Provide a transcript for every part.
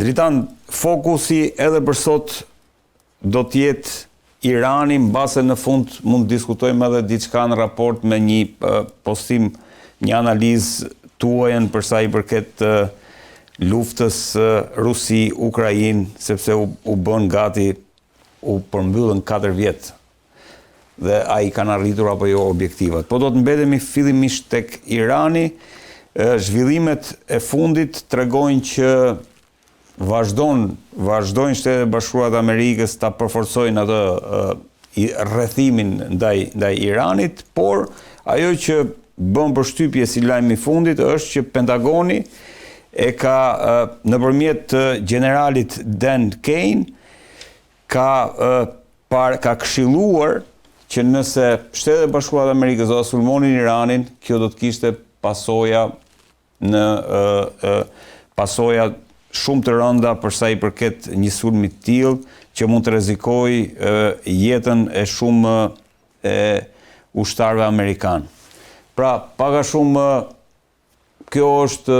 Dritan, fokusi edhe për sot do t'jetë Irani, mbase në fund mund të diskutojmë edhe diçka në raport me një postim, një analizë tuajën për sa i përket luftës Rusi-Ukrainë, sepse u bën gati, u përmbyllën 4 vjetë dhe a i kanë arritur apo jo objektivat. Po do të mbetemi fillimisht tek Irani, zhvillimet e fundit tregojnë që vazhdojnë Shtetet Bashkuara të Amerikës ta përforcojnë atë rrethimin ndaj Iranit, por ajo që bën përshtypje si lajmi i fundit është që Pentagoni e ka nëpërmjet generalit Dan Kane ka këshilluar që nëse Shtetet Bashkuara të Amerikës do ta sulmonin Iranin, kjo do të kishte pasoja shumë të rënda për sa i përket një sulmi të tillë që mund të rrezikojë jetën e shumë ushtarëve amerikanë. Pra, paka shumë kjo është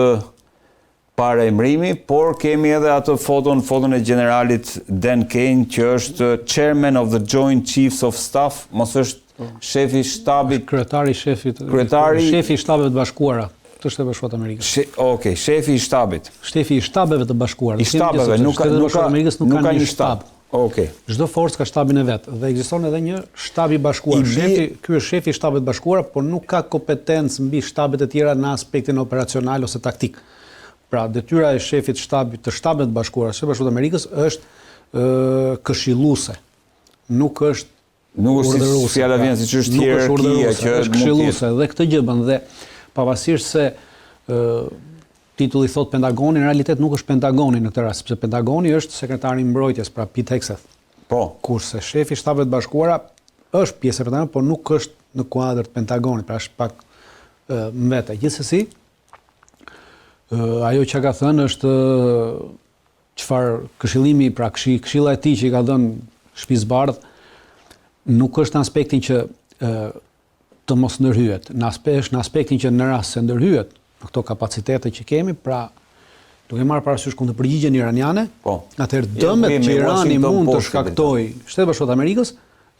paremrimi, por kemi edhe atë foton e generalit Dan Kane, që është Chairman of the Joint Chiefs of Staff, mos është shefi shtabit, shefi shtabeve të bashkuara të Shtetet Bashkuara të Amerikës. Okej, shefi i shtabit. Shefi i shtabeve të bashkuara. I shtabeve, nuk ka një shtab. Okej. Çdo forcë ka shtabin e vet dhe ekziston edhe një shtab i bashkuar. Ky është shefi i shtabeve të bashkuara, por nuk ka kompetencë mbi shtabet e tjera në aspektin operacional ose taktik. Pra, detyra e shefit të shtabeve të bashkuara të Shtetet Bashkuara të Amerikës është këshilluese. Nuk është urdhëruese. Fjala vjen siç është hierarkia që është këshilluese dhe këtë gjë bën dhe pavarësisht se titulli thot Pentagoni, në realitet nuk është Pentagoni në këtë rast, sepse Pentagoni është sekretari i mbrojtjes, pra Pete Hegseth. Po. Kurse shefi i shtabeve të bashkuara është pjesë e Pentagonit, por nuk është në kuadër të Pentagonit, pra është pak mbete. Gjithsesi, ajo që ka thënë është çfarë këshillimi, pra këshilla e tij që i ka dhënë Shtëpisë Bardh, nuk është në aspektin që të mos ndërhyet, në aspektin që në rast se ndërhyet në këto kapacitete që kemi, pra duke marrë parasysh kundër përgjigjen iraniane, atëherë dëmet që Irani mund të shkaktojë Shtetet Bashkuara të Amerikës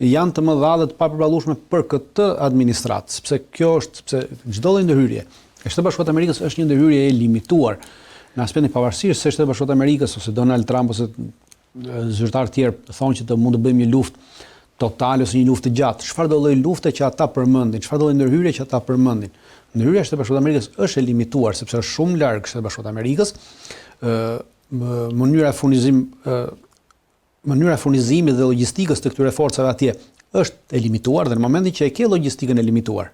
janë të mëdha dhe të papërballueshme për këtë administratë, sepse çdo lloj ndërhyrje e Shtetet Bashkuara të Amerikës është një ndërhyrje e limituar në aspektin pavarësisht se Shtetet Bashkuara të Amerikës ose Donald Trump ose zyrtarë të tjerë thonë që të mund të bëjmë një luftë totale ose një luftë të gjatë. Çfarë do lloj lufte që ata përmendin, çfarë do lloj ndërhyrje që ata përmendin. Ndërhyrja e Shtetit Bashkuar të Amerikës është e limituar sepse është shumë larg Shtetit Bashkuar të Amerikës. Mënyra e furnizimit dhe logjistikës të këtyre forcave atje është e limituar dhe në momentin që e ke logjistikën e limituar,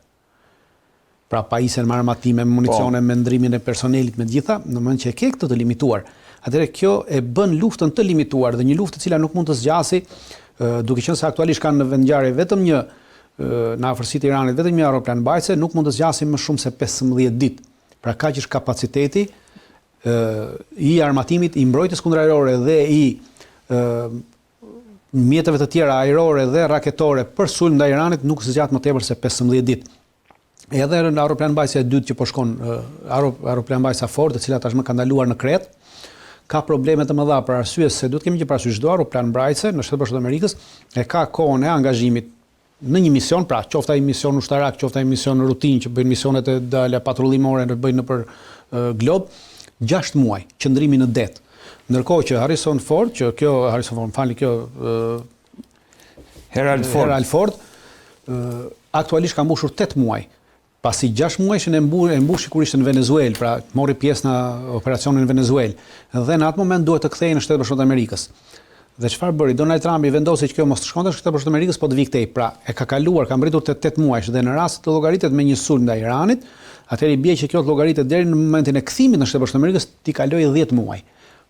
pra pajisjen me armatime, me municione, me ndrimin e personelit, me gjitha, në moment që e ke këtë të limituar, atëherë kjo e bën luftën të limituar dhe një luftë e cila nuk mund të zgjasë, duke qenë se aktualisht kanë në vendngjarje vetëm një në afërsitë e Iranit vetëm një aeroplan mbajtëse, nuk mund të zgjasin më shumë se 15 ditë. Pra kaq është kapaciteti i armatimit, i mbrojtjes kundërajrore dhe i mjeteve të tjera ajrore dhe raketore për sulm ndaj Iranit nuk zgjat më tepër se 15 ditë. Edhe në aeroplan mbajtëse e dytë që po shkon aeroplan mbajtësa Ford, e cila tashmë ka ndaluar në Kret, ka probleme të mëdha për arsye se duhet kemi që parasysh çdo aeroplan mbrojtëse në Shtetet Bashkuara të Amerikës e ka kohën e angazhimit në një mision, pra qoftë ai mision ushtarak, qoftë ai mision rutinë që bëjnë misionet e dalë patrullimore në bëjnë nëpër glob, 6 muaj qëndrimi në det. Ndërkohë që Harrison Ford, Gerald Ford, aktualisht ka mbushur 8 muaj. Pasi 6 muaj që e mbushi kur ishte në Venezuelë, pra mori pjesë në operacionin në Venezuelë, dhe në atë moment duhet të kthehej në Shtetet Bashkuara të Amerikës. Dhe çfarë bëri? Donald Trump i vendosi që kjo mos të shkonte në Shtetet Bashkuara të Amerikës, po të vikte. Pra e ka kaluar, ka mbritur te 8 muaj dhe në rast të llogaritet me një sulm ndaj Iranit, atëherë i bie që kjo të llogaritet deri në momentin e kthimit në Shtetet Bashkuara të Amerikës, ti kaloi 10 muaj.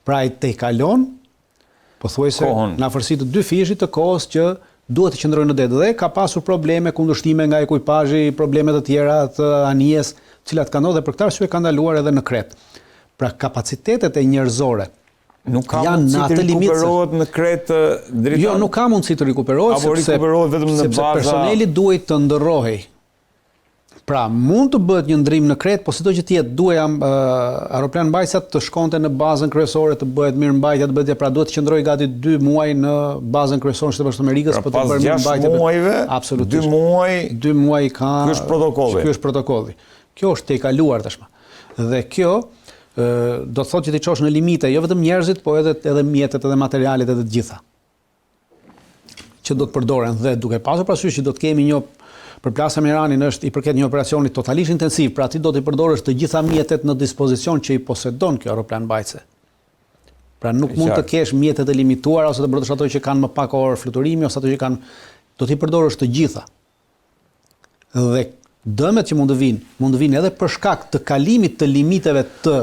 Pra ai te kalon pothuajse në afërsi të 2 fishit të kohës që duhet të qëndrojnë në det dhe ka pasur probleme, kundërshtime nga ekuipazhi, probleme të tjera të anijes, të cilat kanë ndodhur dhe për këtë arsye ka ndaluar edhe në Kret. Pra kapacitetet e njerëzore nuk ka mundësi të rikuperohet në Kret drejt. Jo, nuk ka mundësi të rikuperohet sepse rikuperohet vetëm në baza. Personeli duhet të ndërrohej. Pra, mund të bëhet një ndrim në Kret, po sido që tjetë, duhet aeroplan mbajtësat të shkonte në bazën kryesore, të bëhet mirëmbajtja, të bëhet, pra duhet të qëndroj gati 2 muaj në bazën kryesore në Shtetet Bashkuara të Amerikës, pra, pas 6 muajve, 2 muaj ka. Ky është protokolli. Ky është protokolli. Kjo është te kaluar tashmë. Dhe kjo do të thotë që ti çosh në limite, jo vetëm njerëzit, po edhe mjetet edhe materialet edhe të gjitha që do të përdoren, dhe duke pasur parasysh që do të kemi një përplasja me Iranin është i përket një operacioni totalisht intensiv, pra ti do të përdorësh të gjitha mjetet në dispozicion që i posedon kjo aeroplan mbajtëse. Pra nuk mund të kesh mjetet e limituara ose të përdorësh ato që kanë më pak orë fluturimi ose ato që kanë, do t'i përdorësh të gjitha. Dhe dëmet që mund të vinë edhe për shkak të kalimit të limiteve të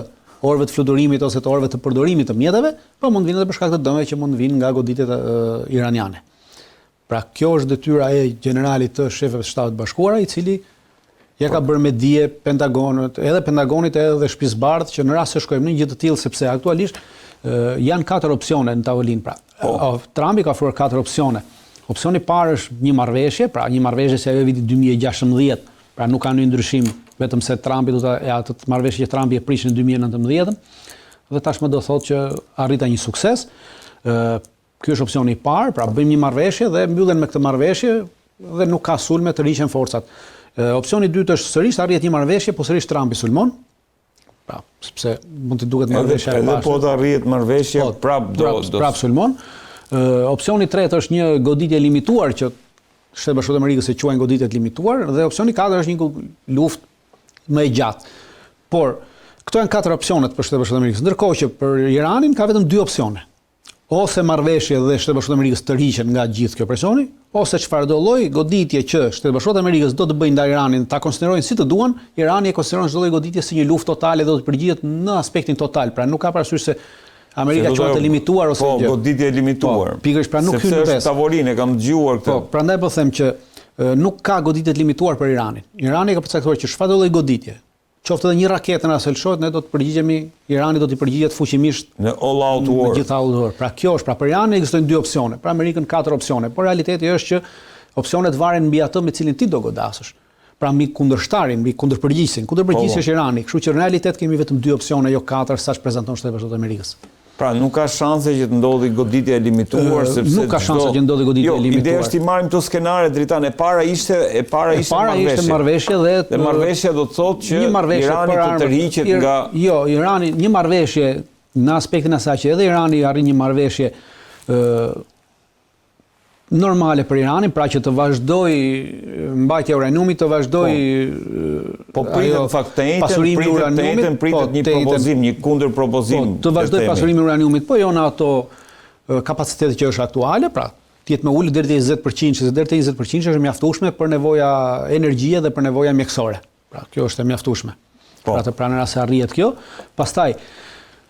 orëve të fluturimit ose të orëve të përdorimit të mjeteve, po mund të vinë edhe për shkak të dëmeve që mund të vinë nga goditjet iraniane. Pra kjo është detyra e generalit të shefëve të Shtetit Bashkuara, i cili ja ka bërë me dije Pentagonit edhe Shtëpisë Bardhë që në rast se shkojmë në një gjë të tillë, sepse aktualisht janë 4 opsione në tavolinë. Pra, Trumpi ka ofruar 4 opsione. Opsioni i parë është një marrëveshje, pra një marrëveshje si ajo e vitit 2016, pra nuk ka ndonjë ndryshim, vetëm se Trumpi atë marrëveshje që Trumpi e prish në 2019, dhe tashmë do thotë që arrita një sukses. Ky është opsioni i parë, pra bëjmë një marrëveshje dhe mbyllen me këtë marrëveshje dhe nuk ka sulme të rriqen forcat. Opsioni i dytë është sërish arrihet një marrëveshje, po sërish Trumpi sulmon. Pra, sepse mund të duket marrëveshja e bashkë. Edhe po të arrihet marrëveshje, prap sulmon. Opsioni i tretë është një goditje limituar që Shtetet Bashkuara të Amerikës e quajnë goditje të limituar, dhe opsioni i katërt është një luftë më e gjatë. Por këto janë 4 opsionet për Shtetet Bashkuara të Amerikës, ndërkohë që për Iranin ka vetëm 2 opsione. Ose marrëveshje dhe Shtetet Bashkuara të Amerikës të riqen nga gjithë kjo operacioni, ose çfarë do lloj goditje që Shtetet Bashkuara të Amerikës do të bëjnë ndaj Iranit, ta konsiderojnë si të duan, Irani e konsideron çdo lloj goditje si një luftë totale dhe do të përgjigjet në aspektin total. Pra nuk ka parasysh se Amerika quhet të limituar ose gjë. Po, goditje e limituar. Pikërisht, pra nuk hyn në pesë. Tavolinë kam dëgjuar këtë. Po, prandaj po them që nuk ka goditje të limituar për Iranin. Irani ka përcaktuar që çfarë lloj goditje, qoftë edhe një raketë na selëshohet, ne do të përgjigjemi, Irani do të përgjigjet fuqimisht në all out war. Në gjithë all out war. Pra kjo është, pra për Iranin ekzistojnë 2 opsione, për Amerikën 4 opsione, por realiteti është që opsionet varen mbi atë me cilin ti do godasësh. Pra mbi kundërshtarin, mbi kundërpërgjegjësin. Kundërpërgjegjësi është Irani, kështu që në realitet kemi vetëm 2 opsione, jo 4 saç prezanton Shteti Bashkuar të Amerikës. Pra nuk ka shanse që të ndodhi goditje e limituar, sepse nuk ka shanse që ndodhi goditje e limituar. Ideja është i marrim këto skenare dritan. E para ishte marrëveshje dhe marrëveshja do të thotë që Irani të tërhiqet nga Irani, një marrëveshje në aspektin asaj që edhe Irani arrin një marrëveshje normale për Iranin, pra që të vazhdoj mbajtja e uraniumit, të vazhdoj pritet fakt pasurimi i uraniumit, pritet një propozim, një kundërpropozim. Të vazhdoj pasurimi i uraniumit, po jo në ato kapacitete që është aktuale, pra të jetë me ulë deri te 20%, që deri te 20% është mjaftueshme për nevoja energjie dhe për nevoja mjekësore. Pra kjo është e mjaftueshme. Pra në rast se arrihet kjo, pastaj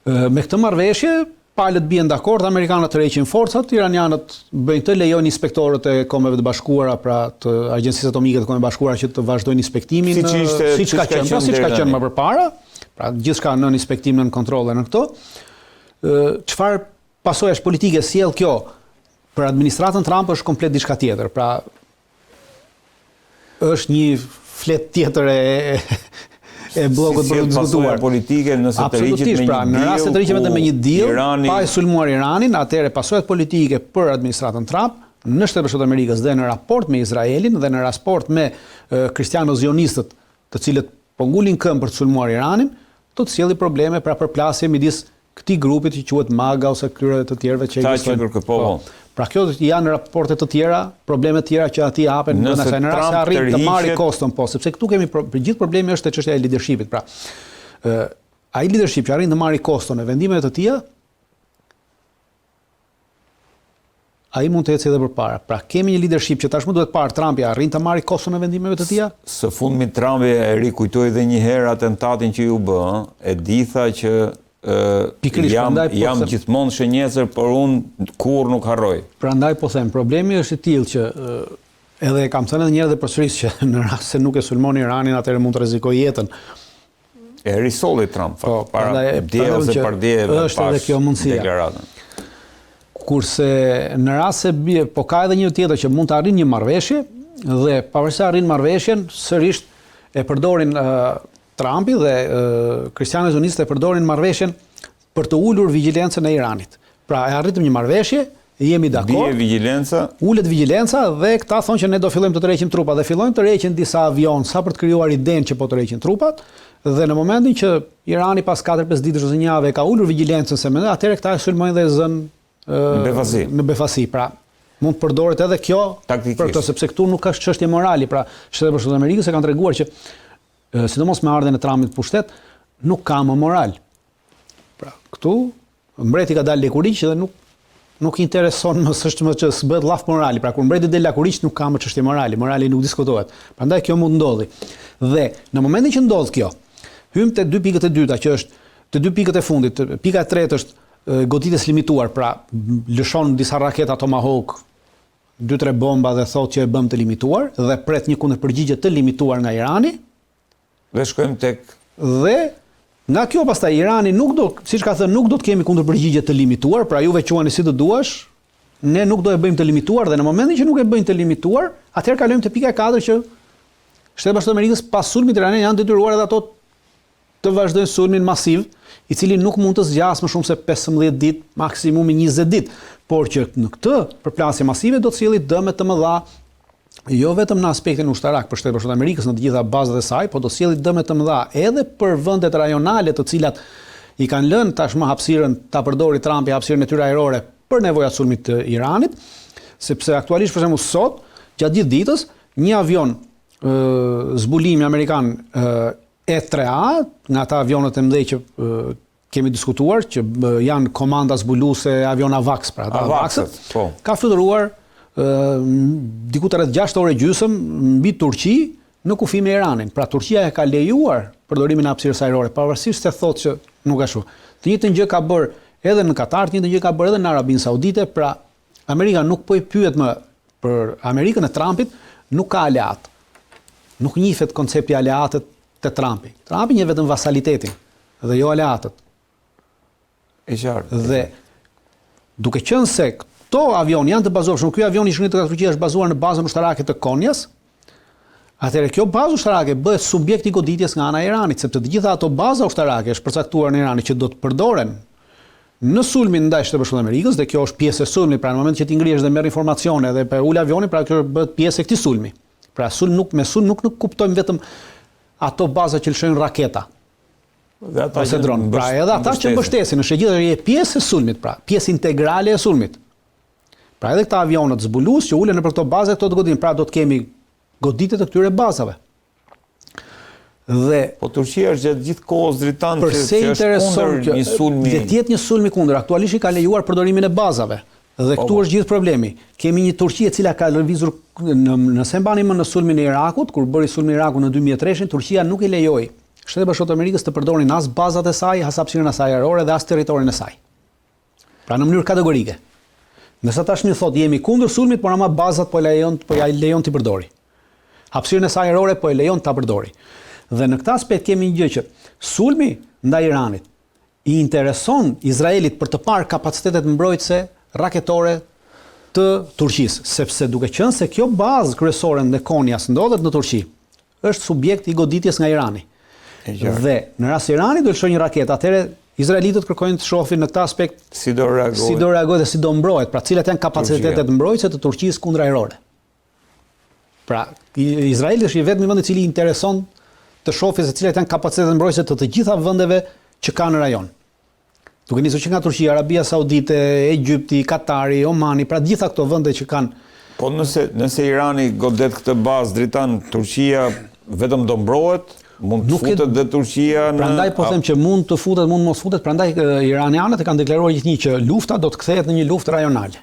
me këtë marrëveshje palët bien dakord, amerikanët tërheqin forcat, iranianët bëjnë të lejojnë inspektorët e Kombeve të Bashkuara, pra të Agjencisë Atomike të Kombeve të Bashkuara që të vazhdojnë inspektimin, siç ka qenë më përpara, pra gjithçka në inspektim, në kontroll dhe në këto. Çfarë pasojash politike sjell kjo për administratën Trump është komplet diçka tjetër. Pra është një flet tjetër e blogut për të diskutuar politike nëse të rriqet me një në rast se të rriqet vetëm me një deal, pa e sulmuar Iranin, atëherë pasojat politike për administratën Trump në Shtetet Bashkuara të Amerikës dhe në raport me Izraelin dhe në raport me kristiano-zionistët, të cilët po ngulin këmbë për të sulmuar Iranin, do të sjellë probleme pra përplasje midis këtij grupit që quhet MAGA ose kryerave të tjerëve që ekzistojnë. Pra kjo janë raporte të tjera, probleme të tjera që ati hapen në rast se arrit të marrë koston, po, sepse këtu kemi gjithë problemi është te çështja e leadershipit. Pra, ai leadership që arrin të marrë koston e vendimeve të tilla, ai mund të ecë edhe përpara. Pra kemi një leadership që tashmë duhet parë Trumpi arrin të marrë koston e vendimeve të tilla. Së fundmi Trumpi e rikujtoi edhe një herë atentatin që ju bë, e ditha që jam gjithmonë shënjesër, por unë kur nuk harroj. Prandaj po them, problemi është i tillë që edhe kam thënë edhe një herë dhe përsëris që në rast se nuk e sulmon Iranin, atëherë mund të rrezikojë jetën. E risolli Trump para dje ose pardje është edhe kjo mundësia. Deklaratën. Kurse në rast se po ka edhe një tjetër që mund të arrijë një marrëveshje dhe pavarësisht se arrin marrëveshjen, sërish e përdorin Trumpi dhe Kristianët Zionistë e përdorin marrëveshjen për të ulur vigjilencën e Iranit. Pra e arritëm një marrëveshje, jemi dakord. Bie vigjilenca. Ulet vigjilenca dhe këta thonë që ne do fillojmë të tërheqim trupat dhe fillojmë të tërheqin disa avion sa për të krijuar idenë që po tërheqin trupat dhe në momentin që Irani pas 4-5 ditësh ose një javë ka ulur vigjilencën se më atëherë këta e sulmojnë dhe zën në befasi. Pra mund të përdoret edhe kjo taktikisht. Për këtë sepse këtu nuk ka çështje morali. Pra Shtetet Bashkuara të Amerikës e kanë treguar që sidomos me ardhen e Trumpit në pushtet nuk ka më moral. Pra këtu mbreti ka dalë lekuriq dhe nuk intereson më s'është më që s'bëhet llaf morali. Pra kur mbreti del lakuriq nuk ka më çështje morali. Morali nuk diskutohet. Prandaj kjo mund ndodhi. Dhe në momentin që ndodh kjo, hym te dy pikët e dyta që është te dy pikët e fundit. Pika e tretë është goditjes limituar, pra lëshon disa raketa Tomahawk, 2-3 bomba dhe thotë që e bëm të limituar dhe pret një kundërpërgjigje të limituar nga Irani. Dhe shkojmë tek dhe nga kjo pastaj Irani nuk do, siç ka thënë, nuk do të kemi kundërpërgjigje të limituar, pra juve quani si të duash, ne nuk do e bëjmë të limituar dhe në momentin që nuk e bëjmë të limituar, atëherë kalojmë te pika e 4 që Shtetet Bashkuara të Amerikës pas sulmit iranian janë detyruar edhe ato të vazhdojnë sulmin masiv, i cili nuk mund të zgjasë më shumë se 15 ditë, maksimumi 20 ditë, por që në këtë përplasje masive do të sjellë dëme të mëdha, jo vetëm në aspektin ushtarak për Shtetet Bashkuara të Amerikës në të gjitha bazat e saj, por do sjellë dëme të mëdha edhe për vendet rajonale të cilat i kanë lënë tashmë hapësirën ta përdori Trumpi hapësirën e tyre ajrore për nevojat sulmit të Iranit, sepse aktualisht për shembull sot, gjatë gjithë ditës, një avion zbulimi amerikan E-3A, nga ata avionët e mëdhenj që kemi diskutuar, që janë komanda zbuluese avion AWACS, pra ata AWACS, ka fluturuar diku të rreth 6 orë gjysmë mbi Turqi në kufi me Iranin. Pra Turqia e ka lejuar përdorimin e hapësirës ajrore, pavarësisht se thotë që nuk është kështu. Të njëjtën gjë ka bërë edhe në Katar, të njëjtën gjë ka bërë edhe në Arabinë Saudite, pra Amerika nuk po i pyet më për Amerikën e Trumpit, nuk ka aleat. Nuk njihet koncepti aleatët te Trumpi. Trumpi njeh vetëm vasalitetin dhe jo aleatët. E qartë. Dhe duke qenë se këto avion janë të bazuar, shumë ky avion i shënit të Turqia është bazuar në bazën ushtarake të Konjas, atëherë kjo bazë ushtarake bëhet subjekt i goditjes nga ana e Iranit, sepse të gjitha ato baza ushtarake është përcaktuar në Iran që do të përdoren në sulmin ndaj Shtetit Bashkuar të Amerikës, dhe kjo është pjesë e sulmit, pra në moment që ti ngrihesh dhe merr informacione dhe pa ul avionin, pra kjo bëhet pjesë e këtij sulmi. Pra me sulm nuk kuptojmë vetëm ato baza që lëshojnë raketa. Dhe ata ose dron. Pra edhe ata që mbështesin, është gjithë pjesë e sulmit, pra pjesë integrale e sulmit. Pra edhe këta avionët zbulues që ulen nëpër këto baza këto të godin, pra do të kemi goditje të këtyre bazave. Dhe po Turqia është gjatë gjithë kohës dritan që është kundër një sulmi. Dhe të jetë një sulmi kundër. Aktualisht i ka lejuar përdorimin e bazave. Dhe këtu është gjithë problemi. Kemi një Turqi e cila ka lëvizur nëse mbani më në sulmin e Irakut, kur bëri sulmin e Irakut në 2003, Turqia nuk i lejoi Shtetet Bashkuara të Amerikës të përdorin as bazat e saj, as hapësirën e saj ajrore dhe as territorin e saj. Pra në mënyrë kategorike. Nëse tashmë thotë jemi kundër sulmit, por ama bazat po lejon ti përdori. Hapësirën e saj ajrore po e lejon ta përdori. Dhe në këtë aspekt kemi një gjë që sulmi ndaj Iranit i intereson Izraelit për të parë kapacitetet mbrojtëse raketore të Turqisë, sepse duke qenë se kjo bazë kryesore në Konjas ndodhet në Turqi, është subjekt i goditjes nga Irani. Dhe në rast se Irani do të lëshojë një raketë, atëherë izraelitët kërkojnë të shohin në këtë aspekt si do reagojë dhe si do mbrohet, pra cilat janë kapacitetet mbrojtëse të Turqisë kundër ajrore. Pra Izraeli është i vetmi vend i cili intereson të shohë se cilat janë kapacitetet mbrojtëse të gjitha vendeve që kanë në rajon. Duke nisur që nga Turqia, Arabia Saudite, Egjipti, Katari, Omani, pra gjitha këto vende që kanë. Po nëse Irani godet këtë bazë dritan, Turqia vetëm do mbrohet, mund të futet dhe Turqia në. Prandaj po them që mund të futet, mund mos futet, prandaj iranianët e kanë deklaruar gjithnjë që lufta do të kthehet në një luftë rajonale.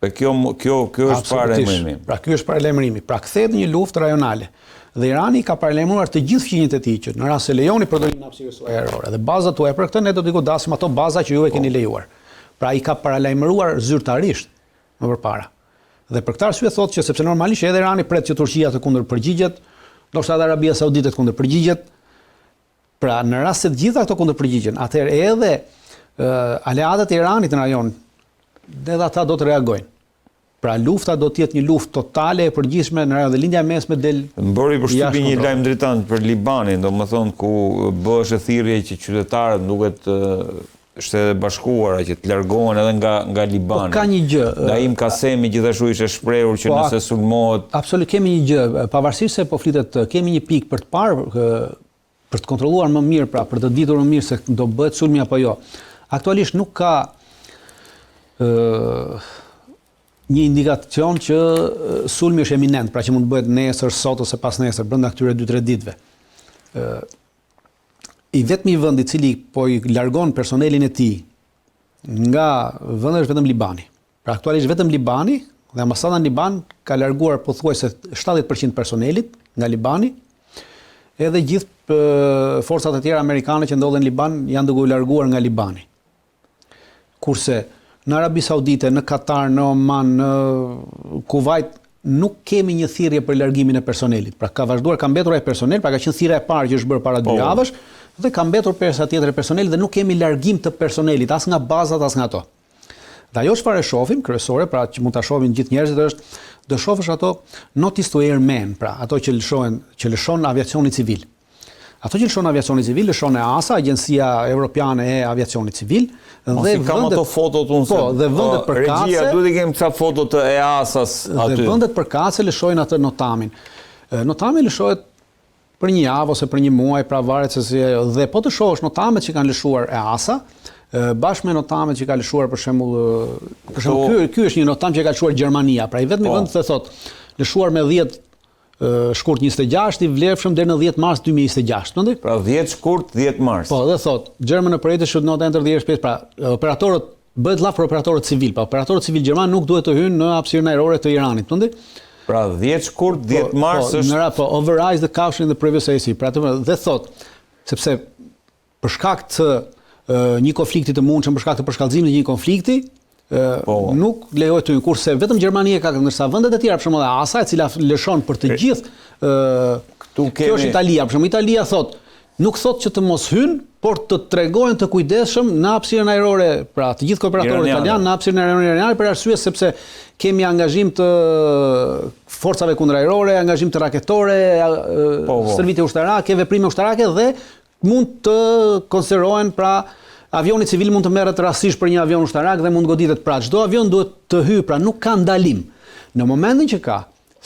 Kjo është paralajmërimi. Pra ky është paralajmërimi. Pra kthehet në një luftë rajonale. Dhe Irani ka paralajmëruar të gjithë fqinjët e tij që në rast se lejoni përdorimin e hapësirës së ajrore dhe bazat tuaja, për këtë ne do të godasim ato baza që ju e keni lejuar. Pra i ka paralajmëruar zyrtarisht më përpara. Dhe për këtë arsye thotë që sepse normalisht edhe Irani pret që Turqia të kundërpërgjigjet, ndoshta edhe Arabia Saudite të kundërpërgjigjet. Pra në rast se të gjitha këto kundërpërgjigjen, atëherë edhe aleatët e Iranit në rajon, edhe ata do të reagojnë. Pra lufta do të jetë një luftë totale e përgjithshme në radhë dhe lindja e mesme del. Mbori përshtypje një lajm drejtan për Libanin, domethënë ku bëhet thirrje që qytetarët duket Shtetet Bashkuara që të largohen edhe nga Libani. Po ka një gjë. Naim Kasemi gjithashtu ishte shprehur që nëse sulmohet. Absolutisht kemi një gjë, pavarësisht se po flitet, kemi një pikë për të parë, për të kontrolluar më mirë, pra për të ditur më mirë se do bëhet sulmi apo jo. Aktualisht nuk ka një indikacion që sulmi është eminent, pra që mund të bëhet nesër, sot ose pas nesër, brenda këtyre 2-3 ditëve. I vetmi vend I cili po I largon personelin e tij nga vendi është vetëm Libani. Pra aktualisht vetëm Libani dhe ambasada në Liban ka larguar pothuajse 70% personelit nga Libani, edhe gjithë forcat e tjera amerikane që ndodhen në Liban janë duke u larguar nga Libani. Kurse në Arabi Saudite, në Katar, në Oman, në Kuvajt nuk kemi një thirrje për largimin e personelit. Pra ka vazhduar, ka mbetur ai personel, pra ka qenë thirrja e parë që është bërë para 2 javësh, dhe ka mbetur pesa tjetër e personelit dhe nuk kemi largim të personelit as nga bazat as nga ato. Dhe ajo çfarë shohim kryesore, pra që mund ta shohin gjithë njerëzit është do shohësh ato notice to airmen, pra ato që lëshon aviacioni civil. Ato që lëshon aviacioni civil lëshon EASA, Agjencia Evropiane e Aviacionit Civil, dhe kam ato fotot unë se. Po, dhe vendet përkatëse. Regjia duhet të kemi ca foto të EASA-s aty. Dhe vendet përkatëse lëshojnë atë notamin. Notami lëshohet për një javë ose për një muaj, pra varet se si, dhe po të shohësh notamet që kanë lëshuar EASA, bashkë me notamet që ka lëshuar për shembull ky është një notam që ka lëshuar Gjermania, pra I vetmi vend se thot lëshuar me 10 shkurt 26 I vlefshëm deri në 10 mars 2026, mendoj? Pra 10 shkurt 10 mars. Po, dhe thot German operators should not enter the airspace, pra operatorët bëhet llaf për operatorët civil, pa operatorët civil gjerman nuk duhet të hyjnë në hapësirën ajrore të Iranit, mendoj? Pra 10 shkurt 10 mars është po overrides the caution in the previous AC. Pra dhe thot sepse për shkak të një konflikti të mundshëm, për shkak të përshkallëzimit të një konflikti, nuk lejohet të hyjnë, kurse vetëm Gjermania ka, ndërsa vendet e tjera, për shembull EASA, e cila lëshon për të gjithë kjo është Italia, për shembull Italia thot, nuk thot që të mos hyjnë, por të tregojnë të kujdesshëm në hapësirën ajrore, pra të gjithë operatorët italianë në hapësirën ajrore iraniane për arsye sepse kemi angazhim të forcave kundërajrore, angazhim të raketore, stërvitje ushtarake, veprime ushtarake dhe mund të konsiderohen, pra avioni civil mund të merret rastësisht për një avion ushtarak dhe mund goditet, pra çdo avion duhet të hyjë, pra nuk ka ndalim. Në momentin që ka